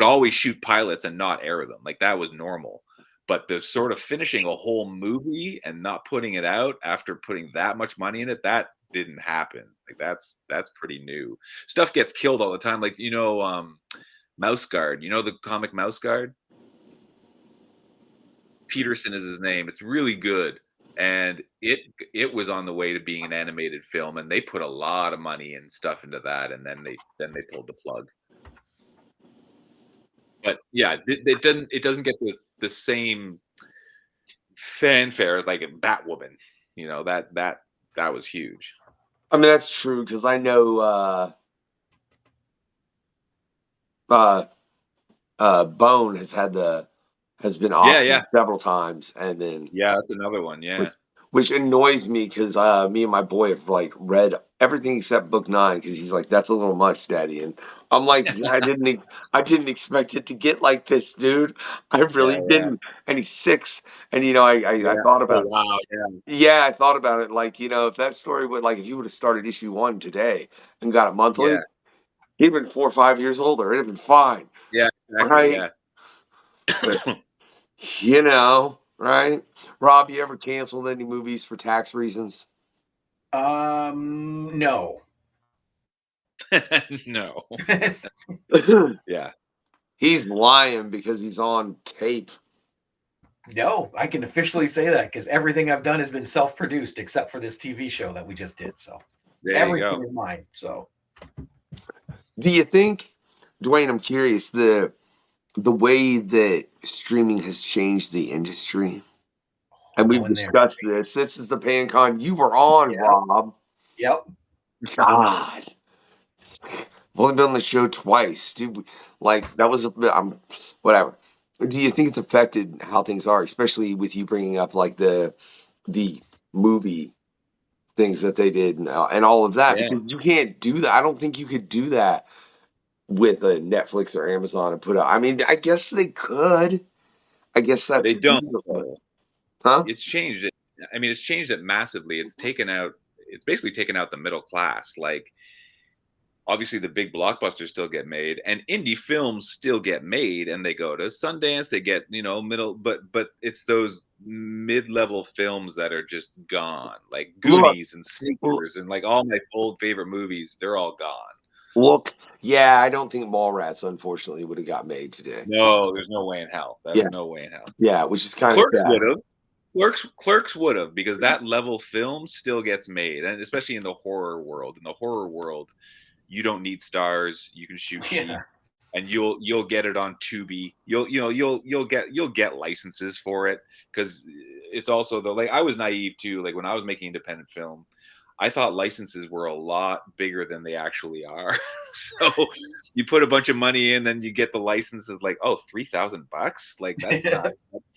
always shoot pilots and not air them. Like that was normal. But the sort of finishing a whole movie and not putting it out after putting that much money in it, that didn't happen. Like that's pretty new. Stuff gets killed all the time. Like, Mouse Guard, the comic Mouse Guard? Peterson is his name. It's really good. And it was on the way to being an animated film, and they put a lot of money and stuff into that, and then they pulled the plug. But yeah, it doesn't get the same fanfare as like a Batwoman. That was huge. I mean, that's true, because I know Bone has been offered several times, and then that's another one. Yeah, which annoys me, because me and my boy have like read everything except book 9, because he's like, that's a little much, Daddy, and I'm like, I didn't expect it to get like this, dude. I really didn't. And he's 6, and I thought about I thought about it, like, if that story would, like, if you would have started issue 1 today and got it monthly, he'd been 4 or 5 years older. It'd have been fine. Yeah, exactly. Right? But, right? Rob, you ever canceled any movies for tax reasons? No. No. Yeah. He's lying because he's on tape. No, I can officially say that, because everything I've done has been self-produced except for this TV show that we just did. So everything is mine. So do you think, Duane, I'm curious, the way that streaming has changed the industry? And we've discussed this. This is the PanCon you were on, Rob. Yep. God. I've only been on the show twice, dude. Like, that was whatever. Do you think it's affected how things are, especially with you bringing up like the movie things that they did and all of that? Because you can't do that. I don't think you could do that with a Netflix or Amazon and put out. I mean, I guess they could. I guess that's they don't. Huh? It's changed it. I mean, it's changed it massively. It's basically taken out the middle class. Like, obviously the big blockbusters still get made, and indie films still get made, and they go to Sundance, they get, middle, but it's those mid-level films that are just gone, like Goonies and Sneakers and like all my old favorite movies, they're all gone. Look, I don't think Mallrats, unfortunately, would have got made today. No, there's no way in hell. There's no way in hell. Yeah, which is kind of Clerks sad. would have. Clerks would have, because that level film still gets made, and especially in the horror world. In the horror world, you don't need stars. You can shoot cheap, and you'll get it on Tubi. You'll get licenses for it, because it's also I was naive too. Like when I was making independent film, I thought licenses were a lot bigger than they actually are. So you put a bunch of money in, then you get the licenses. Like, oh, $3,000? Like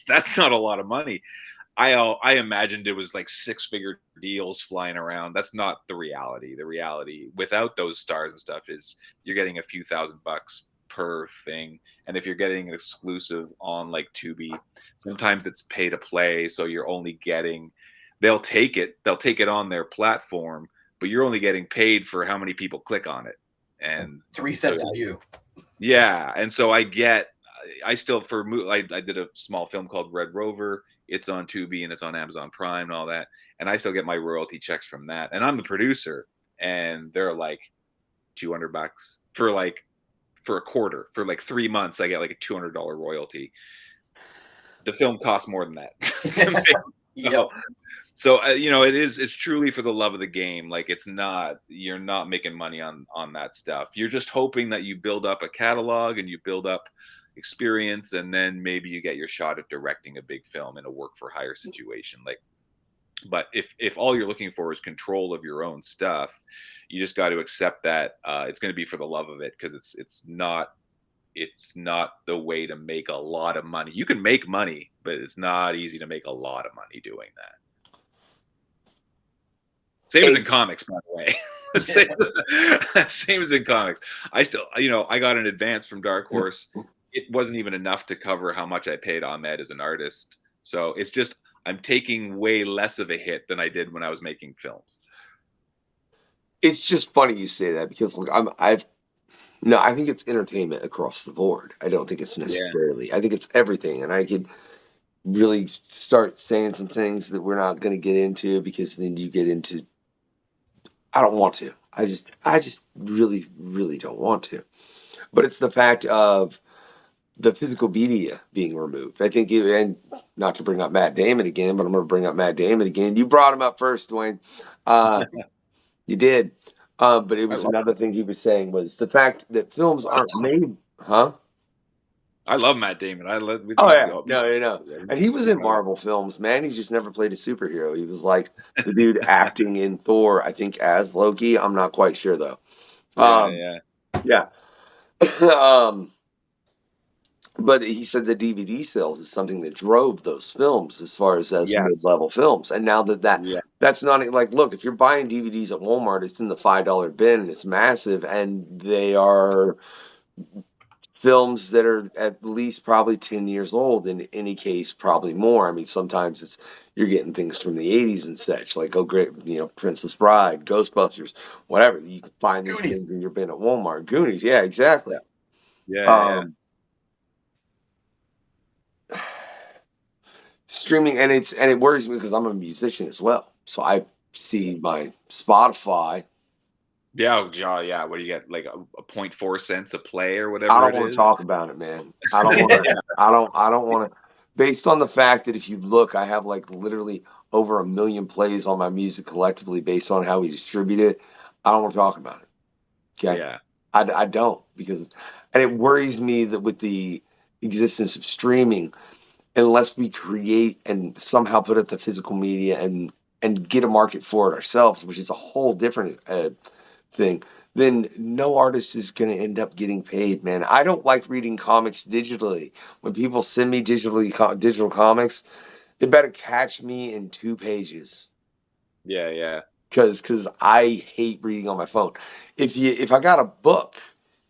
that's not a lot of money. I imagined it was like 6-figure deals flying around. That's not the reality. The reality, without those stars and stuff, is you're getting a few $1,000 per thing. And if you're getting an exclusive on like Tubi, sometimes it's pay to play. So you're only getting, they'll take it on their platform, but you're only getting paid for how many people click on it. And 3 cents a view. Yeah. And so I did a small film called Red Rover. It's on Tubi and it's on Amazon Prime and all that. And I still get my royalty checks from that. And I'm the producer. And they're like, $200 for a quarter. For like 3 months, I get like a $200 royalty. The film costs more than that. Yep. So it's truly for the love of the game. Like you're not making money on that stuff. You're just hoping that you build up a catalog and you build up experience, and then maybe you get your shot at directing a big film in a work for hire situation. But if all you're looking for is control of your own stuff, you just got to accept that it's going to be for the love of it, because it's not the way to make a lot of money. You can make money, but it's not easy to make a lot of money doing that. Same as in comics, by the way. Same as in comics. I still, I got an advance from Dark Horse. It wasn't even enough to cover how much I paid Ahmed as an artist. So it's just, I'm taking way less of a hit than I did when I was making films. It's just funny you say that, because look, I think it's entertainment across the board. I don't think it's necessarily. I think it's everything, and I could really start saying some things that we're not going to get into, because then you get into. I don't want to. I just really, really don't want to. But it's the fact of the physical media being removed. I think, and not to bring up Matt Damon again, but I'm going to bring up Matt Damon again. You brought him up first, Duane. You did. But it was another thing he was saying was the fact that films aren't made. Huh? I love Matt Damon. No. And he was in Marvel films, man. He just never played a superhero. He was like the dude acting in Thor, I think, as Loki. I'm not quite sure, though. Yeah. But he said the DVD sales is something that drove those films as far as mid-level films. And now that's not like, look, if you're buying DVDs at Walmart, it's in the $5 bin and it's massive, and they are films that are at least probably 10 years old, in any case, probably more. I mean, sometimes you're getting things from the 80s and such, like, oh, great, Princess Bride, Ghostbusters, whatever. You can find these things in your bin at Walmart. Goonies, yeah, exactly. Yeah. Streaming, and it worries me because I'm a musician as well. So I see my Spotify. Yeah, what do you get? Like a 0.4 cents a play or whatever? I don't want to talk about it, man. I don't want to. I don't want to. Based on the fact that if you look, I have like literally over 1 million plays on my music collectively, based on how we distribute it. I don't want to talk about it. Okay. Yeah. I don't, and it worries me that with the existence of streaming, unless we create and somehow put up the physical media and get a market for it ourselves, which is a whole different thing, then no artist is going to end up getting paid, man. I don't like reading comics digitally. When people send me digital comics, they better catch me in 2 pages. Yeah. Because I hate reading on my phone. If I got a book,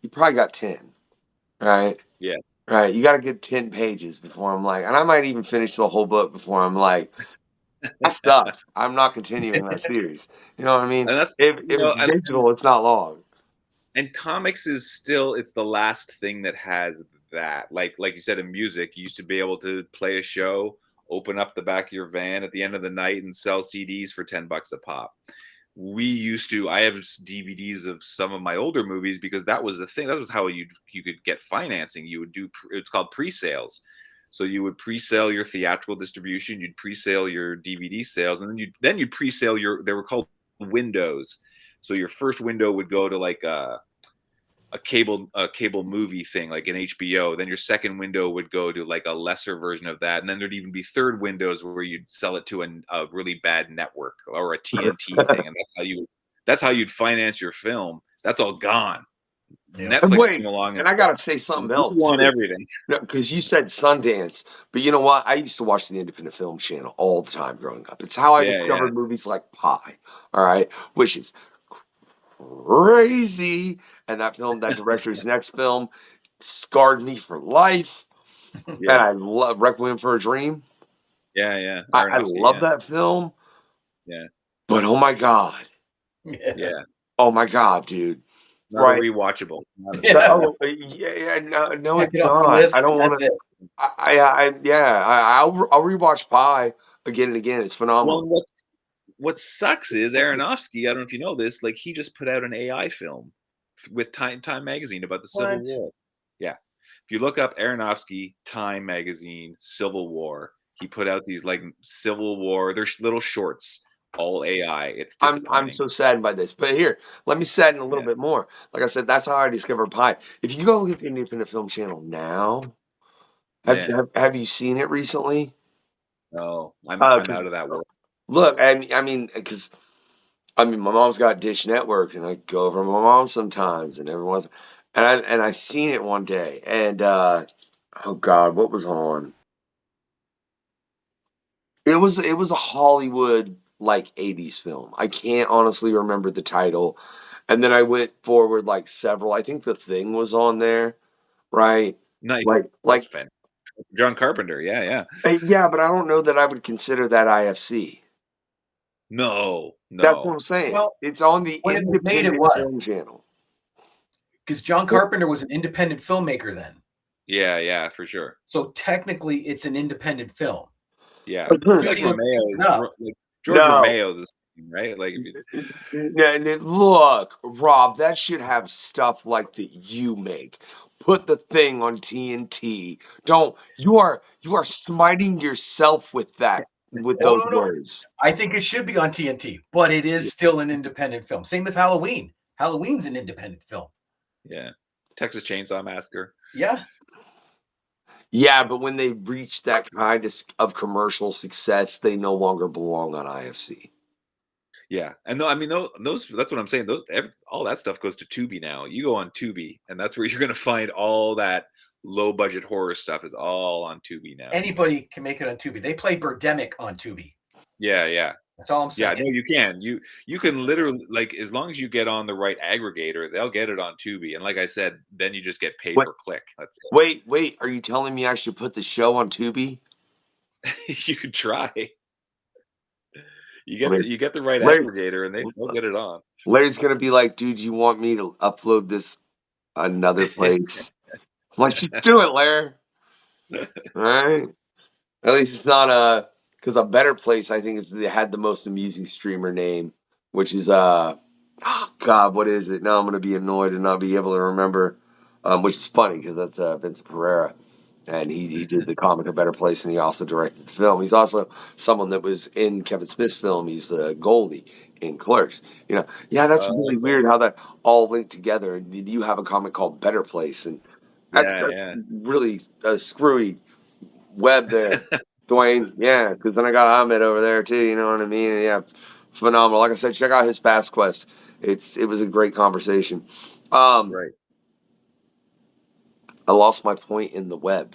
you probably got 10, right? Yeah. Right, you got to get 10 pages before I'm like, and I might even finish the whole book before I'm like, I stopped. I'm not continuing that series. You know what I mean? And that's, if it's digital, it's not long. And comics is still, it's the last thing that has that. Like you said, in music, you used to be able to play a show, open up the back of your van at the end of the night and sell CDs for $10 a pop. I have DVDs of some of my older movies, because that was the thing. That was how you could get financing. You would do, it's called pre-sales. So you would pre-sale your theatrical distribution, you'd pre-sale your DVD sales, and then you'd pre-sale they were called windows. So your first window would go to like a cable movie thing, like an HBO. Then your second window would go to like a lesser version of that, and then there'd even be third windows where you'd sell it to a really bad network or a TNT thing, and that's how you'd finance your film. That's all gone. Yeah. Netflix came along, and I gotta say something else. On everything, because you said Sundance, but you know what? I used to watch the Independent Film Channel all the time growing up. It's how I discovered movies like Pi. All right, which is crazy, and that director's next film scarred me for life. And I love Requiem for a Dream. Yeah. I love that film. Yeah, but oh my god. Yeah. Oh my god, dude. Not rewatchable. No, it's not. I don't want to. I'll rewatch Pi again and again. It's phenomenal. What sucks is Aronofsky. I don't know if you know this. Like, he just put out an AI film. with Time magazine about the Civil What? War. Yeah. If you look up Aronofsky, Time magazine, Civil War, he put out these like Civil War, they're little shorts, all AI. It's I'm disappointing. so saddened by this, but here, let me sadden a little bit more. Like I said, that's how I discovered Pi. If you go look at the Independent Film Channel now, have you seen it recently? No, I'm out of that world. Look, I mean, because my mom's got Dish Network, and I go over to my mom sometimes, and everyone's, and I seen it one day, and oh God, what was on? It was a Hollywood like 80s film. I can't honestly remember the title. And then I went forward like several. I think The Thing was on there, right? Nice. Like John Carpenter. Yeah. Yeah, but I don't know that I would consider that IFC. No. That's what I'm saying. Well, it's on the when it was made, Independent it was. Film Channel. Because John Carpenter was an independent filmmaker then. Yeah, for sure. So technically, it's an independent film. Yeah, it's like Romeo. George Romeo, this thing, right? Like, look, Rob, that should have stuff like that you make. Put The Thing on TNT. Don't you are smiting yourself with that with those words. I think it should be on TNT, but it is still an independent film. Same with Halloween. Halloween's an independent film. Yeah, Texas Chainsaw Massacre. Yeah. Yeah, but when they reach that kind of commercial success, they no longer belong on IFC. Yeah, and no, I mean those. That's what I'm saying. All that stuff goes to Tubi now. You go on Tubi, and that's where you're going to find all that low budget horror stuff. Is all on Tubi now. Anybody can make it on Tubi. They play Birdemic on Tubi. Yeah. That's all I'm saying. Yeah, no, you can. You can literally, like, as long as you get on the right aggregator, they'll get it on Tubi. And like I said, then you just get paid per click. That's it. Wait, are you telling me I should put the show on Tubi? You could try. You get the right aggregator, and they'll get it on. Larry's gonna be like, dude, you want me to upload this another place? I'm like, just do it, Larry. All right. At least it's not because a better place, I think, they had the most amusing streamer name, which is oh God, what is it? Now I'm gonna be annoyed and not be able to remember. Which is funny because that's Vincent Pereira, and he did the comic A Better Place, and he also directed the film. He's also someone that was in Kevin Smith's film. He's Goldie in Clerks. That's really weird how that all linked together. And you have a comic called Better Place, and that's really a screwy web there. Duane, because then I got Ahmed over there too, you know what I mean? And phenomenal. Like I said, check out his past quest. It was a great conversation. Right. I lost my point in the web.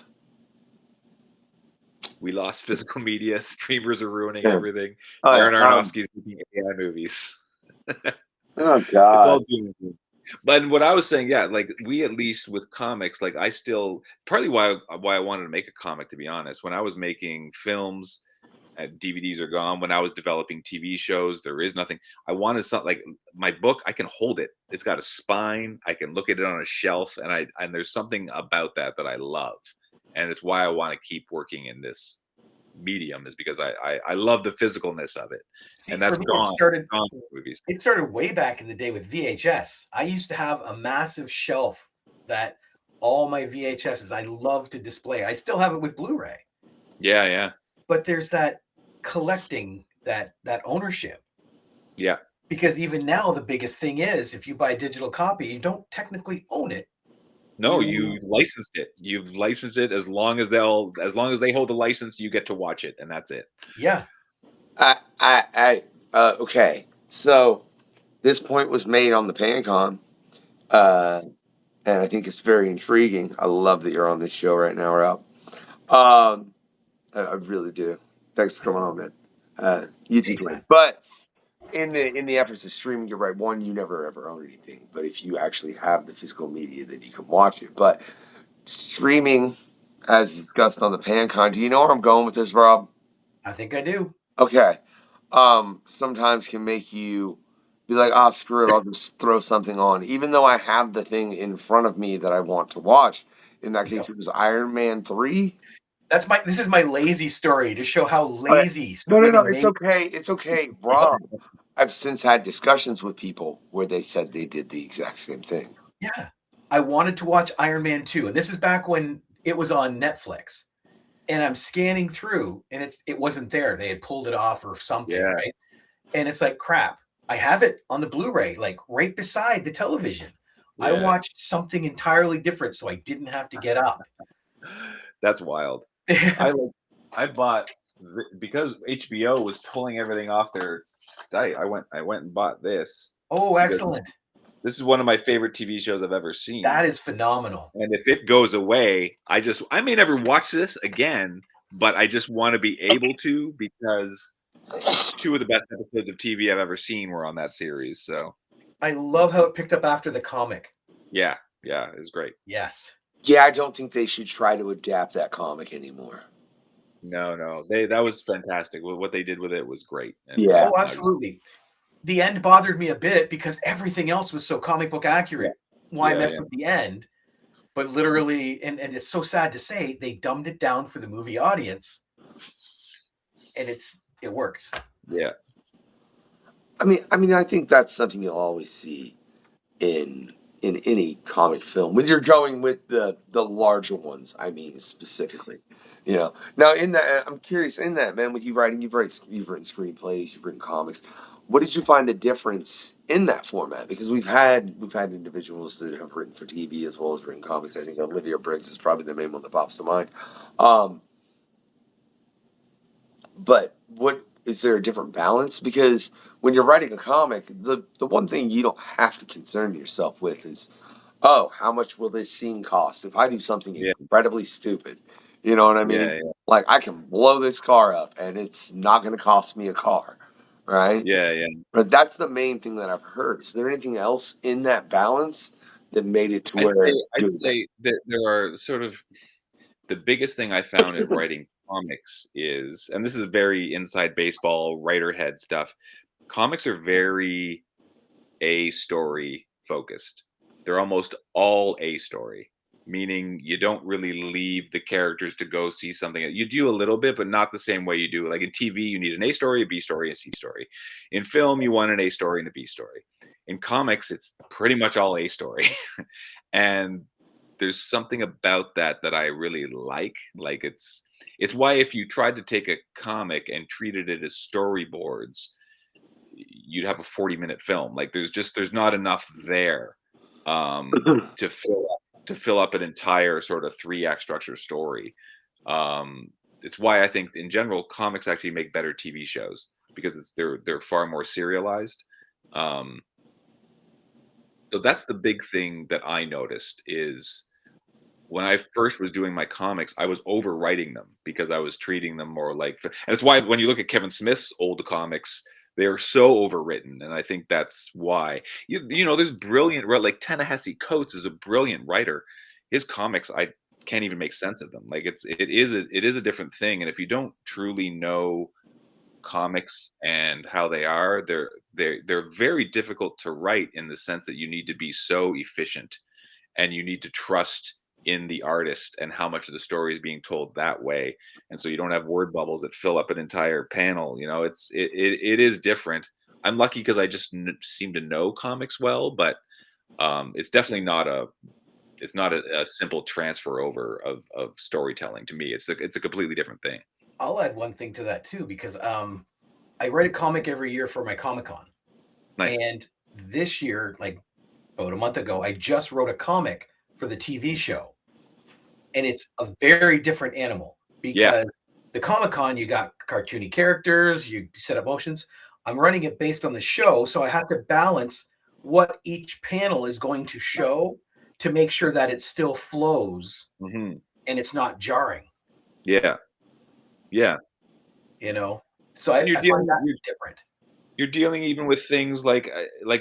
We lost physical media. Streamers are ruining everything. Aaron Aronofsky's making AI movies. Oh God! It's all doom. But what I was saying, like we, at least with comics, like I still, partly why I wanted to make a comic, to be honest, when I was making films, DVDs are gone. When I was developing TV shows, there is nothing. I wanted something like my book. I can hold it. It's got a spine. I can look at it on a shelf, and there's something about that I love, and it's why I want to keep working in this medium, is because I love the physicalness of it. See, and that's for me, gone from movies. It started way back in the day with VHS. I used to have a massive shelf that all my VHSs I love to display. I still have it with Blu-ray. Yeah. But there's that collecting, that ownership. Yeah. Because even now, the biggest thing is, if you buy a digital copy, you don't technically own it. No, you licensed it. You've licensed it as long as they hold the license, you get to watch it, and that's it. Yeah. Okay. So this point was made on the PanCon, and I think it's very intriguing. I love that you're on this show right now, Rob. I really do. Thanks for coming on, man. You too, Dwayne. But in the efforts of streaming, you're right. One, you never ever own anything, but if you actually have the physical media, then you can watch it. But streaming, as discussed on the PanCon, do you know where I'm going with this, Rob? I think I do. Okay. Sometimes can make you be like, screw it, I'll just throw something on. Even though I have the thing in front of me that I want to watch. In that case, it was Iron Man 3. This is my lazy story to show how lazy. No, it's okay. It's okay, Rob. I've since had discussions with people where they said they did the exact same thing. Yeah. I wanted to watch Iron Man 2, and this is back when it was on Netflix. And I'm scanning through, and it wasn't there. They had pulled it off or something, Yeah. right? And it's like, crap. I have it on the Blu-ray, like right beside the television. I Yeah. watched something entirely different, so I didn't have to get up. That's wild. I bought because HBO was pulling everything off their site. I went and bought this. Oh, because excellent. This is one of my favorite TV shows I've ever seen. That is phenomenal. And if it goes away, I may never watch this again, but I just want to be able to, because 2 of the best episodes of TV I've ever seen were on that series. So I love how it picked up after the comic. yeah, it was great. Yes. Yeah, I don't think they should try to adapt that comic anymore. No, that was fantastic. What they did with it was great. And Yeah. Oh, absolutely. The end bothered me a bit because everything else was so comic book accurate. Why mess with the end? But literally, and it's so sad to say, they dumbed it down for the movie audience, and it works. Yeah. I mean, I think that's something you'll always see in any comic film when you're going with the larger ones. I mean, specifically, Now, in that, I'm curious. In that, man, with you writing, you've written screenplays, you've written comics. What did you find the difference in that format? Because we've had individuals that have written for TV as well as written comics. I think Olivia Briggs is probably the main one that pops to mind. But what is there a different balance? Because when you're writing a comic, the one thing you don't have to concern yourself with is, oh, how much will this scene cost if I do something incredibly stupid? You know what I mean? Yeah. Like, I can blow this car up and it's not going to cost me a car, right? Yeah. But that's the main thing that I've heard. Is there anything else in that balance that made it to where I'd say that there are sort of the biggest thing I found in writing comics is, and this is very inside baseball writer head stuff, comics are very A story focused. They're almost all A story, meaning you don't really leave the characters to go see something. You do a little bit, but not the same way you do. Like in TV, you need an A story, a B story, a C story. In film, you want an A story and a B story. In comics, it's pretty much all A story. And there's something about that I really like. Like it's why if you tried to take a comic and treated it as storyboards, you'd have a 40-minute film. Like there's not enough there to fill up an entire sort of 3-act structure story. It's why I think in general comics actually make better TV shows, because they're far more serialized. So that's the big thing that I noticed is when I first was doing my comics, I was overwriting them because I was treating them more like, and it's why when you look at Kevin Smith's old comics, they are so overwritten, and I think that's why. There's brilliant, like Ta-Nehisi Coates is a brilliant writer. His comics, I can't even make sense of them. Like it is a different thing, and if you don't truly know comics and how they are, they're very difficult to write in the sense that you need to be so efficient, and you need to trust in the artist and how much of the story is being told that way, and so you don't have word bubbles that fill up an entire panel. It is different. I'm lucky because I just seem to know comics well, but it's definitely not a simple transfer over of storytelling. To me, it's a completely different thing. I'll add one thing to that too, because I write a comic every year for my Comic-Con. Nice. And this year, like about a month ago, I just wrote a comic for the TV show. And it's a very different animal because the Comic-Con, you got cartoony characters, you set up motions. I'm running it based on the show, so I have to balance what each panel is going to show to make sure that it still flows and it's not jarring. Yeah. So I find that different. You're dealing even with things like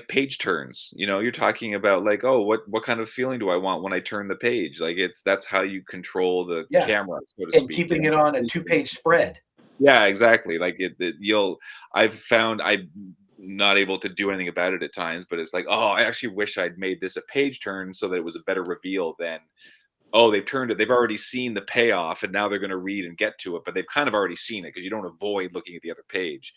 page turns. You're talking about like, oh, what kind of feeling do I want when I turn the page? Like that's how you control the camera, so to speak. And keeping it on a 2-page spread. Yeah, exactly. Like I've found I'm not able to do anything about it at times, but it's like, oh, I actually wish I'd made this a page turn so that it was a better reveal than, oh, they've turned it. They've already seen the payoff, and now they're going to read and get to it, but they've kind of already seen it because you don't avoid looking at the other page.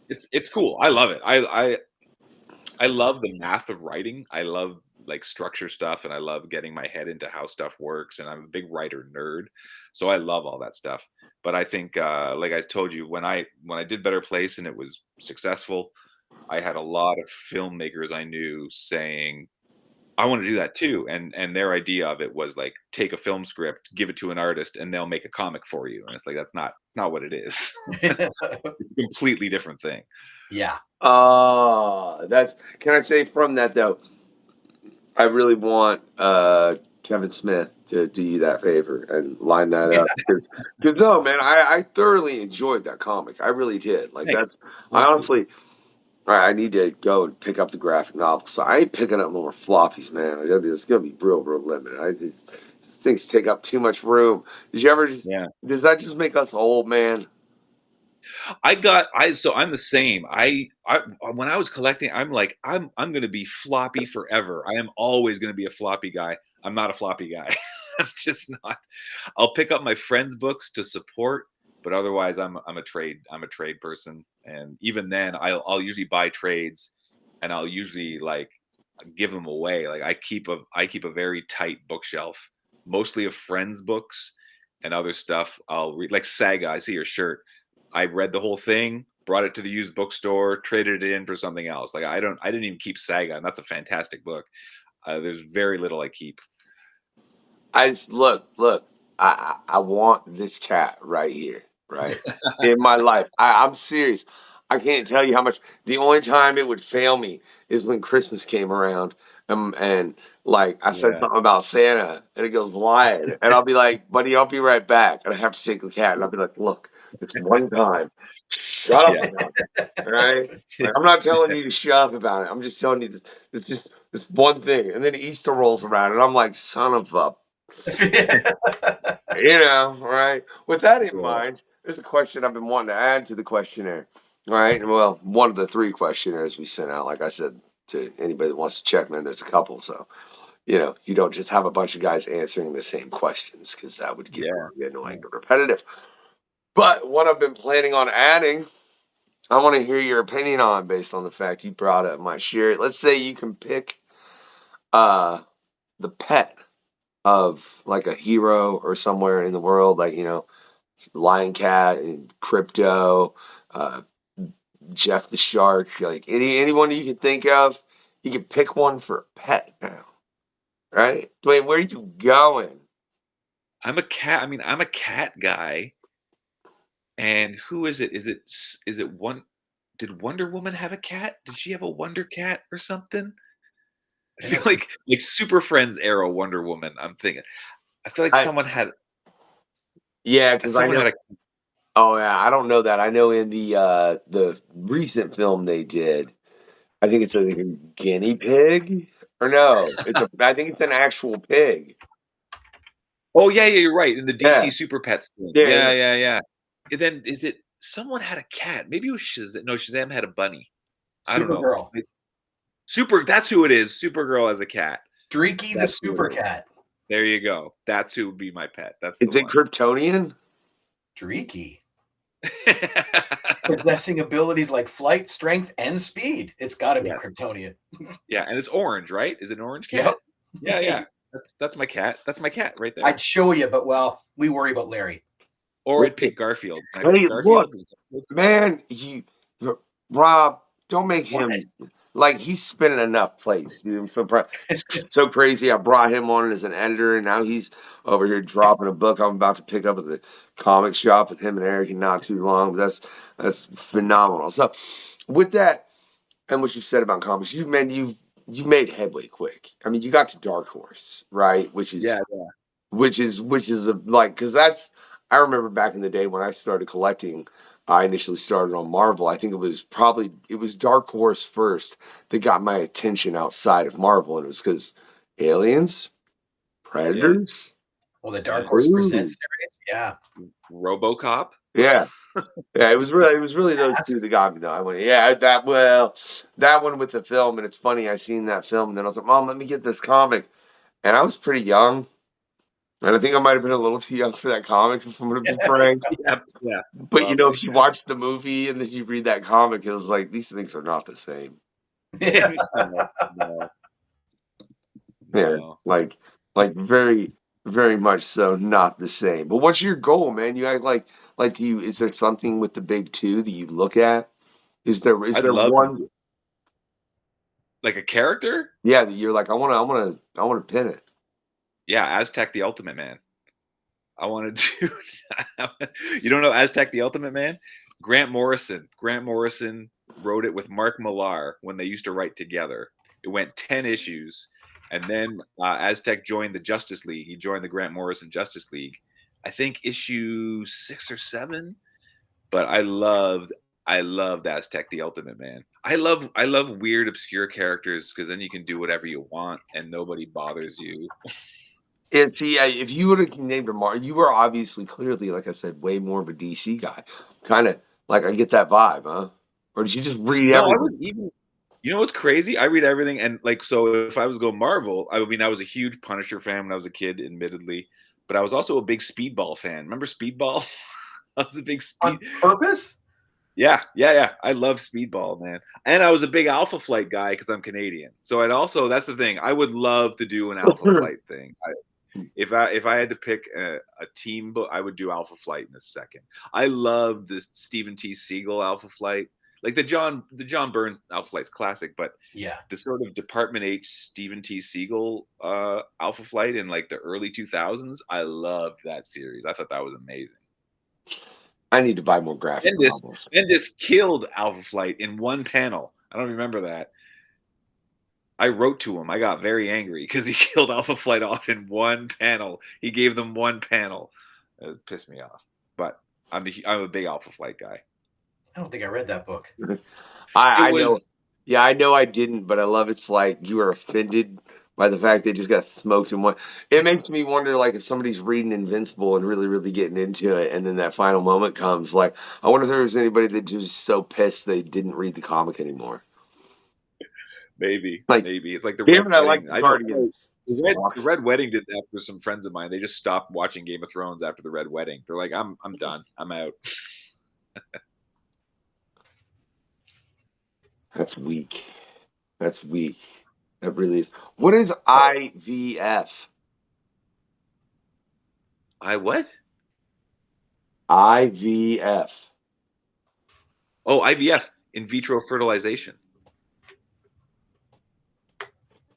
It's cool. I love it. I love the math of writing. I love like structure stuff, and I love getting my head into how stuff works. And I'm a big writer nerd, so I love all that stuff. But I think, like I told you, when I did Better Place and it was successful, I had a lot of filmmakers I knew saying, "I want to do that too," and their idea of it was like take a film script, give it to an artist, and they'll make a comic for you. And it's like it's not what it is. It's a completely different thing. Yeah. That's. Can I say from that though? I really want Kevin Smith to do you that favor and line that up because no, man, I thoroughly enjoyed that comic. I really did. Like Thanks. I honestly. I need to go and pick up the graphic novel. So I ain't picking up no more floppies, man. It's gonna be real limited. These things take up too much room. Did you ever? Yeah. Does that just make us old, man? So I'm the same. I when I was collecting, I'm like, I'm gonna be floppy forever. I am always gonna be a floppy guy. I'm not a floppy guy. I'm just not. I'll pick up my friends' books to support, but otherwise I'm a trade person. And even then I'll usually buy trades and I'll usually like give them away. Like I keep a very tight bookshelf, mostly of friends' books and other stuff. I'll read like Saga. I see your shirt. I read the whole thing, brought it to the used bookstore, traded it in for something else. Like I didn't even keep Saga, and that's a fantastic book. There's very little I keep. I just look. I want this cat right here, right in my life. I'm serious. I can't tell you how much. The only time it would fail me is when Christmas came around, and like I said something about Santa, and it goes lying, and I'll be like, "Buddy, I'll be right back," and I have to take the cat, and I'll be like, "Look, this one time, shut up about it, all right? Like, I'm not telling you to shut up about it. I'm just telling you this just this one thing." And then Easter rolls around, and I'm like, "Son of a." Right? With that in mind, there's a question I've been wanting to add to the questionnaire. Right? Well, one of the 3 questionnaires we sent out, like I said, to anybody that wants to check, man, there's a couple. So, you don't just have a bunch of guys answering the same questions because that would get really annoying and repetitive. But what I've been planning on adding, I want to hear your opinion on based on the fact you brought up my shirt. Let's say you can pick the pet of like a hero or somewhere in the world, like Lion Cat and Crypto, Jeff the Shark, like anyone you can think of, you can pick one for a pet now, right? Duane, where are you going? I'm a cat. I mean, I'm a cat guy. And who is it? Is it one? Did Wonder Woman have a cat? Did she have a Wonder Cat or something? I feel like Super Friends era Wonder Woman. I'm thinking. I feel like someone had. Yeah, because I know. Oh yeah, I don't know that. I know in the recent film they did, I think it's a guinea pig or no? I think it's an actual pig. Oh yeah, you're right. In the DC Super Pets thing. Yeah. And then is it someone had a cat? Maybe it was Shazam. No, Shazam had a bunny. I don't know. Supergirl. That's who it is. Supergirl as a cat. Streaky the Super Cat. There you go. That's who would be my pet. Is it Kryptonian? Streaky. Possessing abilities like flight, strength, and speed. It's got to be Kryptonian. Yeah, and it's orange, right? Is it an orange cat? Yep. Yeah. That's my cat. That's my cat right there. I'd show you, but we worry about Larry. Or I'd pick Garfield. Hey, look, man, Rob, don't make him like he's spinning enough plates. Dude. I'm so proud. It's so crazy. I brought him on as an editor, and now he's over here dropping a book I'm about to pick up at the comic shop with him and Eric in not too long. But that's phenomenal. So, with that, and what you said about comics, you made headway quick. I mean, you got to Dark Horse, right? Which is because that's. I remember back in the day when I started collecting, I initially started on Marvel. I think it was Dark Horse first that got my attention outside of Marvel, and it was because Aliens, Predators. Well, the Dark Horse Presents series, RoboCop. Yeah, it was really those two that got me though. I went, that one with the film, and it's funny. I seen that film, and then I was like, Mom, let me get this comic, and I was pretty young. And I think I might have been a little too young for that comic, if I'm going to be frank. Yeah. But you know, if you watch the movie and then you read that comic, it was like these things are not the same. No. Yeah, like very, very much so not the same. But what's your goal, man? You act like do you? Is there something with the big two that you look at? Is there I'd there love one? like a character? Yeah, that you're like I want to pin it. Yeah, Aztec the Ultimate Man. I want to do. You don't know Aztec the Ultimate Man? Grant Morrison. Grant Morrison wrote it with Mark Millar when they used to write together. It went 10 issues, and then Aztec joined the Justice League. He joined the Grant Morrison Justice League. I think issue 6 or 7. But I loved Aztec the Ultimate Man. I love weird, obscure characters because then you can do whatever you want and nobody bothers you. If you would have named him, you were obviously clearly, like I said, way more of a DC guy. Kind of like I get that vibe, huh? Or did you just read No, I everything? would even. You know what's crazy? I read everything, and like, so if I was going Marvel, I mean, I was a huge Punisher fan when I was a kid, admittedly, but I was also a big Speedball fan. Remember Speedball? I was a big On purpose? Yeah. I love Speedball, man. And I was a big Alpha Flight guy because I'm Canadian. So I'd also, that's the thing. I would love to do an Alpha Flight thing. If I had to pick a team book, I would do Alpha Flight in a second. I love the Stephen T. Siegel Alpha Flight. Like the John Burns Alpha Flight's classic, but yeah, the sort of Department H Stephen T. Siegel Alpha Flight in like the early 2000s, I loved that series. I thought that was amazing. I need to buy more graphic novels. Bendis killed Alpha Flight in one panel. I don't remember that. I wrote to him. I got very angry because he killed Alpha Flight off in one panel. He gave them one panel. It pissed me off. But I'm a big Alpha Flight guy. I don't think I read that book. I know. Yeah, I know I didn't, but I love it's like you were offended by the fact they just got smoked in one. It makes me wonder, like, if somebody's reading Invincible and really, really getting into it, and then that final moment comes, like, I wonder if there was anybody that was so pissed they didn't read the comic anymore. Maybe. It's like the Red Wedding. like the Guardians. The Red Wedding did that for some friends of mine. They just stopped watching Game of Thrones after the Red Wedding. They're like, I'm done. I'm out. That's weak. That really is. What is IVF? What? IVF. Oh, IVF, in vitro fertilization.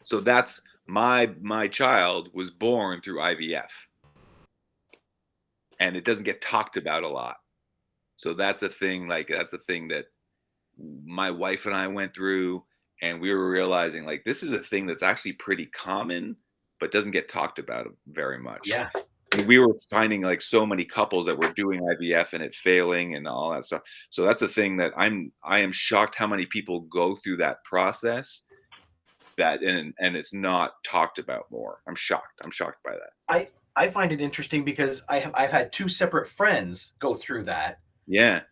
So that's my child was born through IVF. And it doesn't get talked about a lot. So that's a thing, that's a thing that my wife and I went through, and we were realizing, like, this is a thing that's actually pretty common, but doesn't get talked about very much. Yeah. And we were finding like so many couples that were doing IVF and it failing and all that stuff. So that's a thing that I am shocked how many people go through that process and it's not talked about more. I'm shocked by that. I find it interesting because I've had 2 separate friends go through that. Yeah.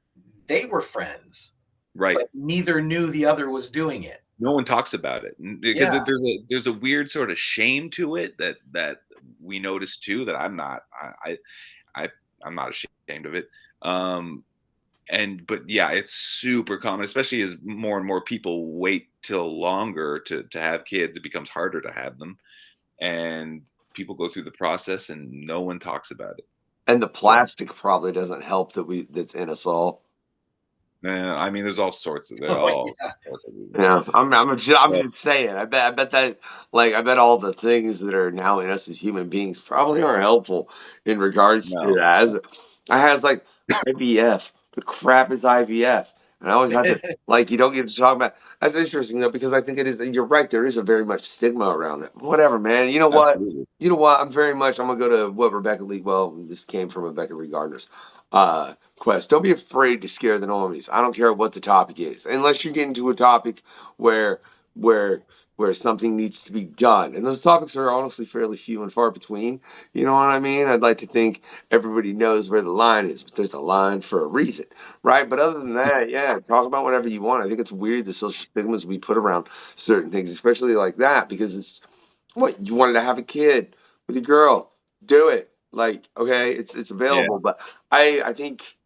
They were friends. Right. But neither knew the other was doing it. No one talks about it because there's a weird sort of shame to it that we notice too, that I'm not ashamed of it. But yeah, it's super common, especially as more and more people wait till longer to have kids. It becomes harder to have them, and people go through the process and no one talks about it. And the plastic probably doesn't help that's in us all. I mean, there's all sorts of Yeah, I'm just saying. I bet that, like, I bet all the things that are now in us as human beings probably aren't helpful in regards to that. I had like IVF. The crap is IVF, and I always had to like, you don't get to talk about. That's interesting though, because I think it is. You're right. There is a very much stigma around it. Whatever, man. You know what? Absolutely. You know what? I'm gonna go to what Rebecca Lee. Well, this came from Rebecca Lee Gardner's quest. Don't be afraid to scare the normies. I don't care what the topic is, unless you get into a topic where something needs to be done, and those topics are honestly fairly few and far between. You know what I mean? I'd like to think everybody knows where the line is, but there's a line for a reason, right? But other than that, yeah, talk about whatever you want. I think it's weird the social stigmas we put around certain things, especially like that, because it's what you wanted to have a kid with a girl. Do it. Like, okay, it's available. But I think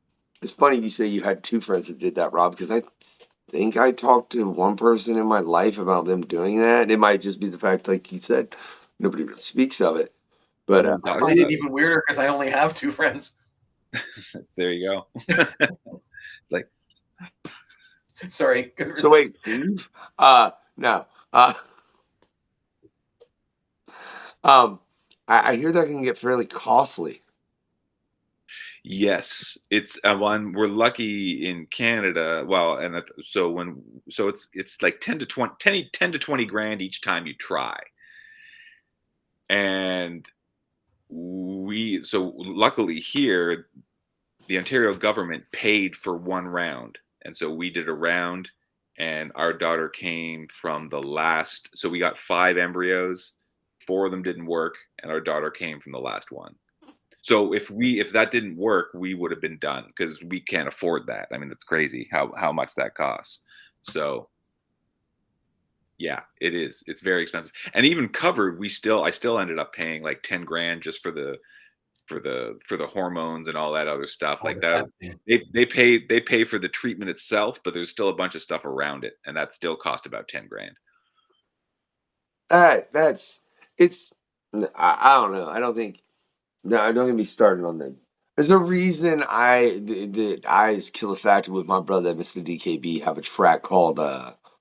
it's funny you say you had 2 friends that did that, Rob, because I think I talked to 1 person in my life about them doing that. It might just be the fact, like you said, nobody really speaks of it. But No one I talks find it about even weirder because I only have 2 friends. There you go. Like, Sorry. Couldn't so resist. wait, Steve? No. I hear that can get fairly costly. yes, it's one. We're lucky in Canada. Well, and so it's like 10 to 20 grand each time you try. And so luckily here, the Ontario government paid for 1 round. And so we did a round, and our daughter came from the last. So we got 5 embryos, 4 of them didn't work, and our daughter came from the last one. So if that didn't work, we would have been done because we can't afford that. I mean, it's crazy how much that costs. So yeah, it is. It's very expensive. And even covered, I still ended up paying like 10 grand just for the hormones and all that other stuff. Like that, they pay for the treatment itself, but there's still a bunch of stuff around it, and that still cost about 10 grand. It's I don't know. I don't think. No, don't get me started on that. There's a reason that I, as Killer Factor with my brother, Mr. DKB, have a track called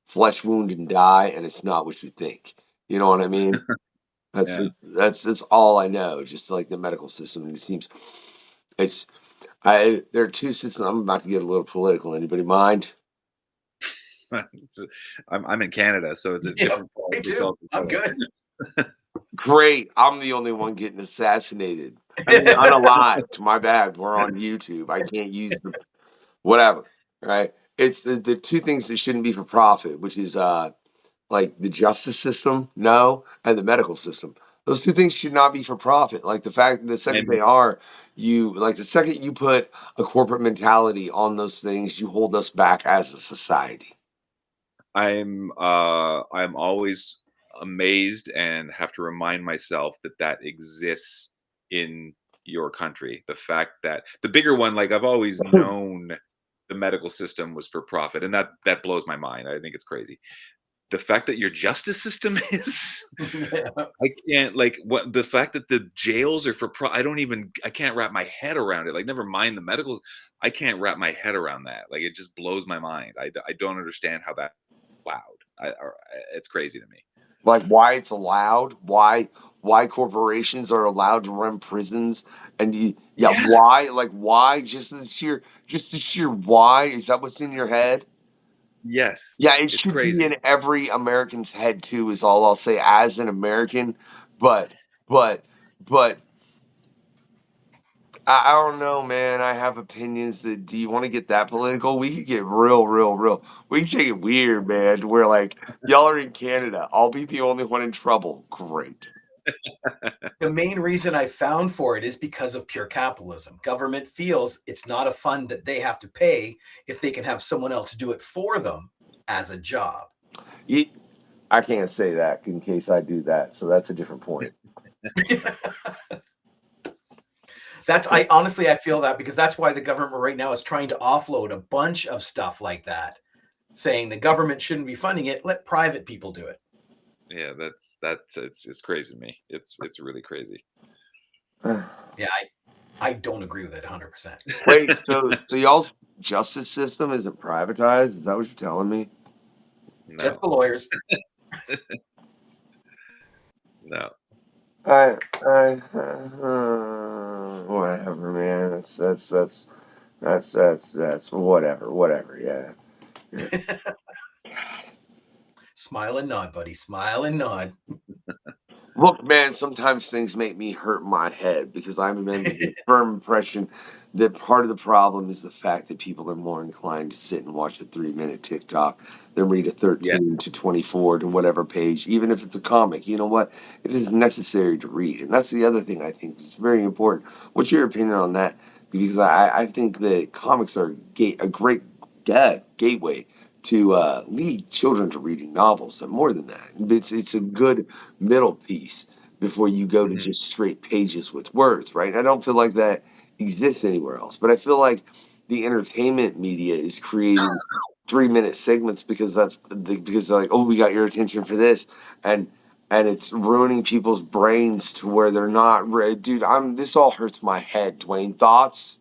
Flesh Wound and Die, and it's not what you think. You know what I mean? Yeah. That's all I know. Just like the medical system, and it seems there are 2 systems. I'm about to get a little political. Anybody mind? I'm in Canada, so it's a different Me too. I'm good. Great. I'm the only one getting assassinated. I mean, unalived. My bad. We're on YouTube. I can't use the whatever. Right? It's the 2 things that shouldn't be for profit, which is like the justice system, no, and the medical system. Those 2 things should not be for profit. Like the second they are, the second you put a corporate mentality on those things, you hold us back as a society. I'm always amazed and have to remind myself that exists in your country. The fact that the bigger one, like I've always known the medical system was for profit, and that blows my mind. I think it's crazy. The fact that your justice system is, I can't the fact that the jails are for I can't wrap my head around it. Like, never mind the medicals, I can't wrap my head around that. Like, it just blows my mind. I don't understand how that's allowed. It's crazy to me. Like why it's allowed, why corporations are allowed to run prisons, and why just the sheer why, is that what's in your head? Yes. Yeah, it It's should be crazy. in every American's head too, is all I'll say as an American. But but but I don't know, man. I have opinions. Do you want to get that political? We could get real. We can take it weird, man. To where like y'all are in Canada, I'll be the only one in trouble. Great. The main reason I found for it is because of pure capitalism. Government feels it's not a fund that they have to pay if they can have someone else do it for them as a job. I can't say that in case I do that, so that's a different point. I honestly feel that because that's why the government right now is trying to offload a bunch of stuff like that, saying the government shouldn't be funding it, let private people do it. Yeah, it's crazy to me. It's really crazy. Yeah, I don't agree with it 100%. Wait, so y'all's justice system isn't privatized? Is that what you're telling me? No. Just the lawyers. No. Whatever, man. That's whatever. Yeah. Smile and nod, buddy. Smile and nod. Look, man, sometimes things make me hurt my head because I'm under the firm impression that part of the problem is the fact that people are more inclined to sit and watch a 3-minute TikTok than read a 13 to 24 to whatever page, even if it's a comic. You know what? It is necessary to read. And that's the other thing I think is very important. What's your opinion on that? Because I think that comics are a great gateway to lead children to reading novels, and more than that, it's a good middle piece before you go to just straight pages with words, right? I don't feel like that exists anywhere else, but I feel like the entertainment media is creating 3-minute segments because because they're like, oh, we got your attention for this, and it's ruining people's brains to where they're not ready. Dude, this all hurts my head. Duane, thoughts?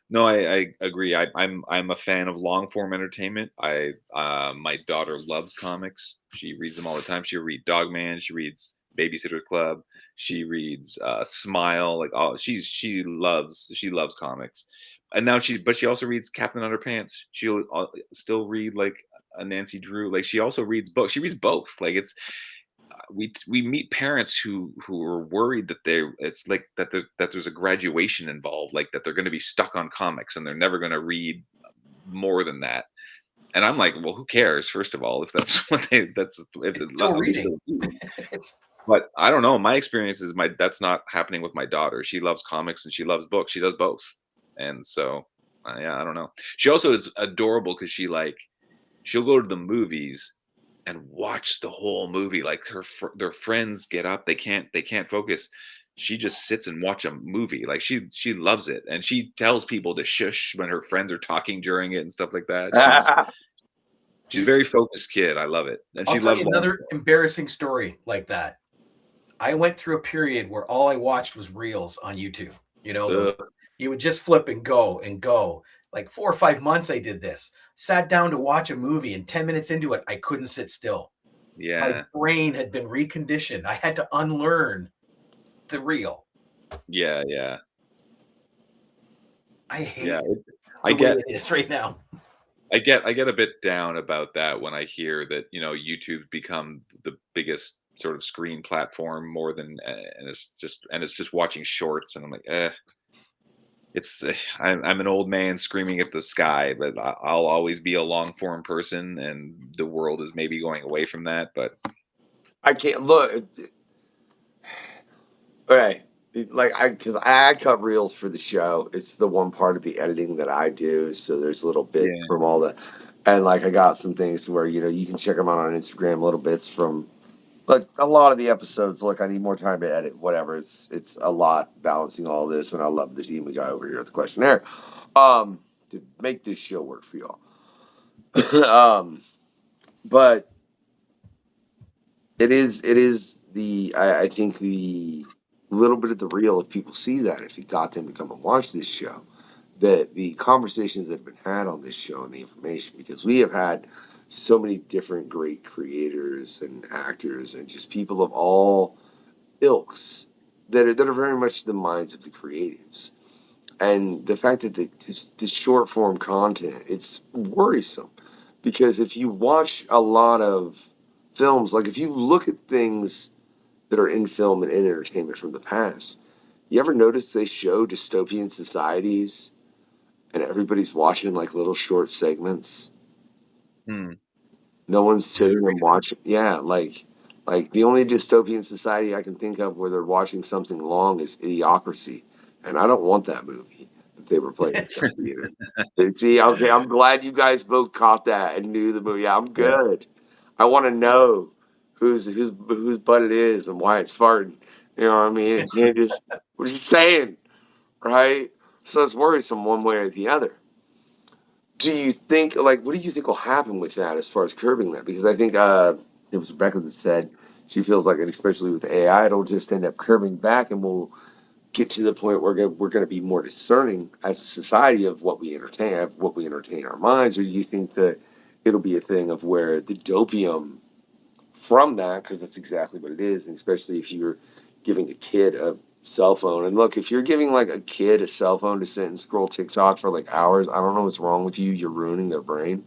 No, I agree. I'm a fan of long form entertainment. My daughter loves comics. She reads them all the time. She'll read Dogman. She reads Babysitter's Club. She reads Smile. Like she loves comics. And now she also reads Captain Underpants. She'll still read like a Nancy Drew. Like she also reads books. She reads both. Like it's we meet parents who are worried that it's like that there's a graduation involved, like that they're going to be stuck on comics and they're never going to read more than that. And I'm like, well, who cares? First of all, if that's what if it's Still reading. But I don't know. My experience is that's not happening with my daughter. She loves comics and she loves books. She does both. And so, yeah, I don't know. She also is adorable because she'll go to the movies and watch the whole movie. Like their friends get up, they can't focus. She just sits and watch a movie. Like she loves it, and she tells people to shush when her friends are talking during it and stuff like that. She's a very focused kid. I love it, and I'll tell you another embarrassing story like that. I went through a period where all I watched was reels on YouTube. You know, you would just flip and go and go. Like 4 or 5 months I did this. Sat down to watch a movie, and 10 minutes into it, I couldn't sit still. Yeah. My brain had been reconditioned. I had to unlearn the reel. Yeah. I hate it is right now. I get a bit down about that when I hear that, YouTube's become the biggest sort of screen platform more than and it's just watching shorts, and I'm like, I'm an old man screaming at the sky, but I'll always be a long form person, and the world is maybe going away from that. But I can't look. Okay, because I cut reels for the show. It's the one part of the editing that I do. So there's little bits from all the, and I got some things where you can check them out on Instagram. Little bits from. But a lot of the episodes, look, I need more time to edit, whatever. It's a lot balancing all this, and I love the team we got over here at the questionnaire to make this show work for y'all. But it is I think the little bit of the real, if people see that, if it got them to come and watch this show, that the conversations that have been had on this show and the information, because we have had so many different great creators and actors and just people of all ilks that are very much the minds of the creatives. And the fact that the short form content, it's worrisome, because if you watch a lot of films, like if you look at things that are in film and in entertainment from the past, you ever notice they show dystopian societies and everybody's watching little short segments? No one's sitting and watching. Yeah, like the only dystopian society I can think of where they're watching something long is Idiocracy, and I don't want that movie that they were playing at the theater. See, okay, I'm glad you guys both caught that and knew the movie. Yeah, I'm good. I want to know whose butt it is and why it's farting. You know what I mean? We're just saying, right? So it's worrisome one way or the other. Do you think, what do you think will happen with that as far as curbing that? Because I think it was Rebecca that said she feels like, especially with AI, it'll just end up curbing back, and we'll get to the point where we're going to be more discerning as a society of what we entertain our minds. Or do you think that it'll be a thing of where the dopium from that, because that's exactly what it is, and especially if you're giving a kid a cell phone. And look, if you're giving a kid a cell phone to sit and scroll TikTok for hours, I don't know what's wrong with you. You're ruining their brain.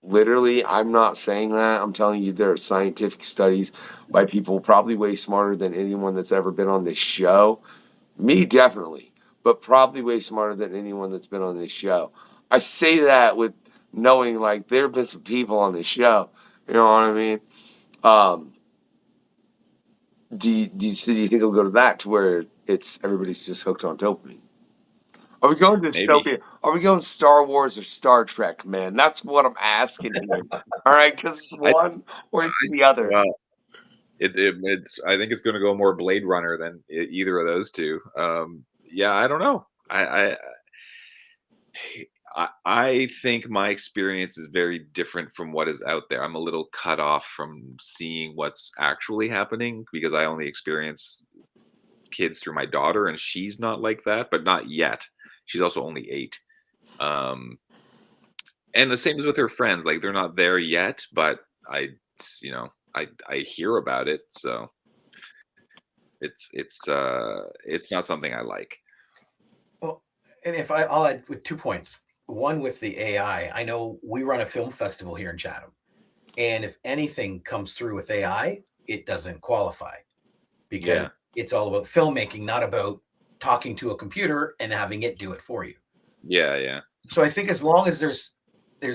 Literally, I'm not saying that. I'm telling you, there are scientific studies by people probably way smarter than anyone that's ever been on this show. Me, definitely, but probably way smarter than anyone that's been on this show. I say that with knowing there have been some people on this show. You know what I mean? Do you think it'll go to that, to where everybody's just hooked on dopamine? Are we going to dystopia? Are we going Star Wars or Star Trek, man? That's what I'm asking here. All right, because one or the other. It's I think it's going to go more Blade Runner than either of those two. Yeah, I don't know. I think my experience is very different from what is out there. I'm a little cut off from seeing what's actually happening because I only experience kids through my daughter, and she's not like that, but not yet. She's also only 8. Um, and the same as with her friends. Like they're not there yet, but I hear about it, so it's not something I like. Well, and if I'll add with 2 points. One with the AI. I know we run a film festival here in Chatham, and if anything comes through with AI, it doesn't qualify because Yeah. it's all about filmmaking, not about talking to a computer and having it do it for you. Yeah, yeah. So I think as long as there's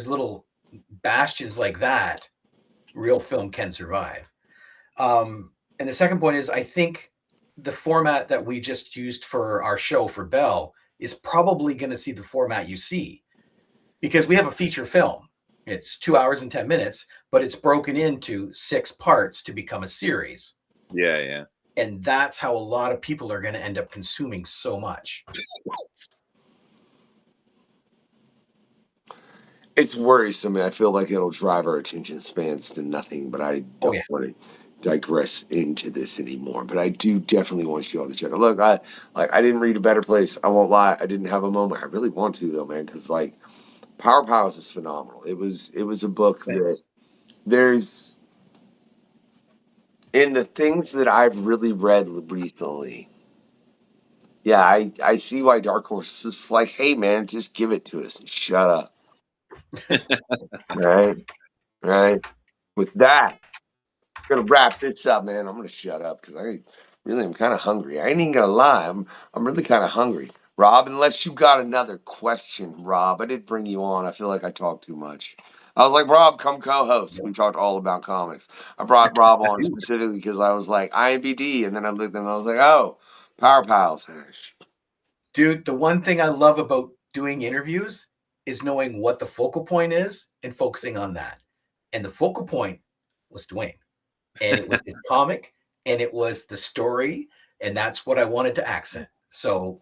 little bastions like that, real film can survive. And the second point is, I think the format that we just used for our show for Bell is probably going to see the format you see, because we have a feature film. It's 2 hours and 10 minutes, but it's broken into 6 parts to become a series. Yeah, yeah. And that's how a lot of people are going to end up consuming so much. It's worrisome. I feel like it'll drive our attention spans to nothing, but I don't want to digress into this anymore. But I do definitely want you all to check it. Look, I didn't read A Better Place. I won't lie. I didn't have a moment. I really want to though, man, because like Power Pals is phenomenal. It was a book that there's in the things that I've really read recently. Yeah, I see why Dark Horse is like, hey man, just give it to us and shut up. Right. With that, I'm gonna wrap this up, man. I'm gonna shut up because I really am kind of hungry. I ain't even gonna lie. I'm really kind of hungry. Rob, unless you got another question, Rob. I did bring you on. I feel like I talked too much. I was like, Rob, come co-host. We talked all about comics. I brought Rob on specifically because I was like IMBD, and then I looked and I was like, oh, Power Pals. Dude, the one thing I love about doing interviews is knowing what the focal point is and focusing on that. And the focal point was Duane, and it was his comic, and it was the story, and that's what I wanted to accent. So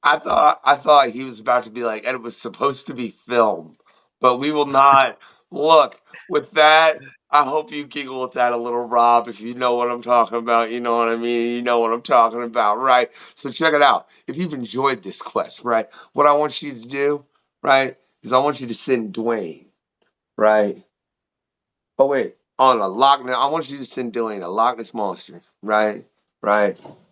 I thought he was about to be like, and it was supposed to be filmed, but we will not. Look, with that, I hope you giggle with that a little, Rob. If you know what I'm talking about, you know what I mean. You know what I'm talking about, right? So check it out. If you've enjoyed this quest, right, what I want you to do, right, is I want you to send Duane, right. Oh wait, on a Loch Ness. I want you to send Duane a Loch Ness monster, right,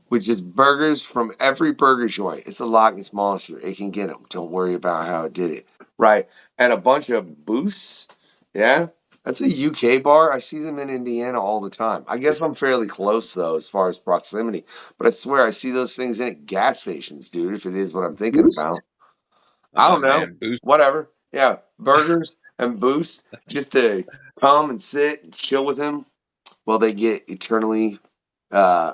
which is burgers from every burger joint. It's a Loch Ness monster. It can get them. Don't worry about how it did it, right? And a bunch of booths. Yeah, that's a UK bar. I see them in Indiana all the time. I guess I'm fairly close though, as far as proximity. But I swear I see those things at gas stations, dude. If it is what I'm thinking about, I don't know. Man, Boost. Whatever. Yeah, burgers and booths just to come and sit and chill with him while they get eternally until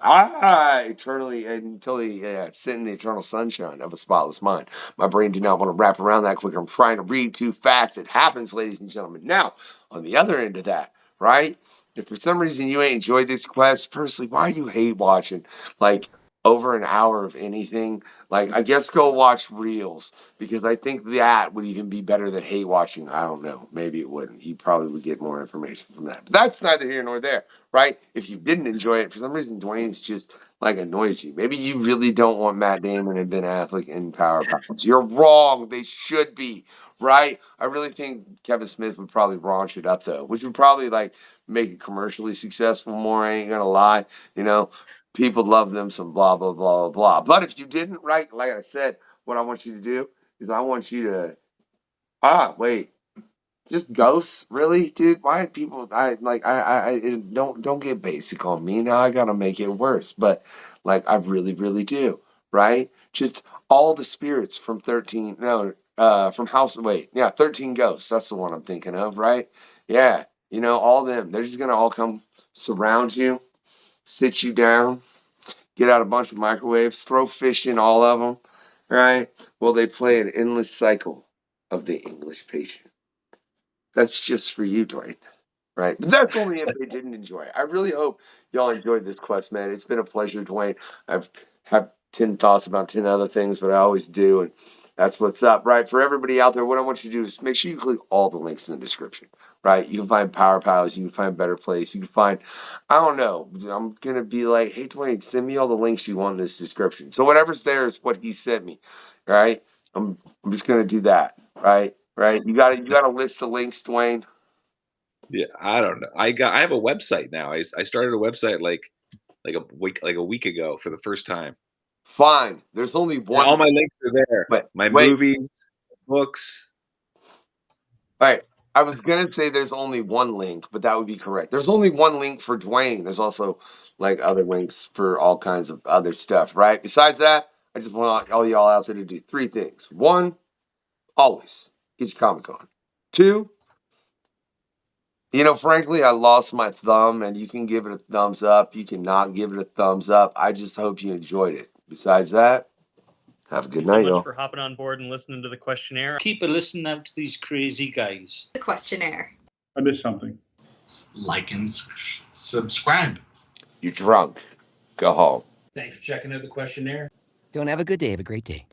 they sit in the eternal sunshine of a spotless mind. My brain did not want to wrap around that quick. I'm trying to read too fast. It happens, ladies and gentlemen. Now, on the other end of that, right? If for some reason you ain't enjoyed this quest, firstly, why do you hate watching like over an hour of anything? Like, I guess go watch Reels because I think that would even be better than hate watching. I don't know. Maybe it wouldn't. He probably would get more information from that. But that's neither here nor there, right? If you didn't enjoy it, for some reason, Duane's just like annoyed you. Maybe you really don't want Matt Damon and Ben Affleck in Power Pals. You're wrong. They should be, right? I really think Kevin Smith would probably raunch it up though, which would probably like make it commercially successful more. I ain't gonna lie, you know. People love them some blah blah blah blah. But if you didn't, right, like I said, what I want you to do is I want you to wait. Just ghosts, really, dude? Why people? Don't get basic on me. Now I gotta make it worse, but like I really, really do, right? Just all the spirits from 13. No, from House. Wait, yeah, 13 Ghosts. That's the one I'm thinking of, right? Yeah, you know, all them. They're just gonna all come surround you, sit you down, get out a bunch of microwaves, throw fish in all of them, right? Well, they play an endless cycle of the English patient. That's just for you, Duane, right? But that's only if they didn't enjoy it. I really hope y'all enjoyed this quest, man. It's been a pleasure, Duane. I've had 10 thoughts about 10 other things, but I always do, and that's what's up, right? For everybody out there, what I want you to do is make sure you click all the links in the description, right? You can find Power Pals, you can find Better Place, you can find, I don't know, I'm going to be like, hey, Duane, send me all the links you want in this description. So whatever's there is what he sent me, right? I'm just going to do that, right? Right? You got a list of links, Duane? Yeah, I don't know. I have a website now. I started a website like a week ago for the first time. Fine. There's only one. And all my links are there. But my wait. movies, books. All right. I was going to say there's only one link, but that would be correct. There's only one link for Duane. There's also like other links for all kinds of other stuff, right? Besides that, I just want all y'all out there to do 3 things. 1, always get your Comic Con. 2, frankly, I lost my thumb, and you can give it a thumbs up. You cannot give it a thumbs up. I just hope you enjoyed it. Besides that, have a good night, Thanks so y'all. much for hopping on board and listening to the questionnaire. Keep a listening out to these crazy guys. The questionnaire. I missed something. Like and subscribe. You're drunk. Go home. Thanks for checking out the questionnaire. Don't have a good day. Have a great day.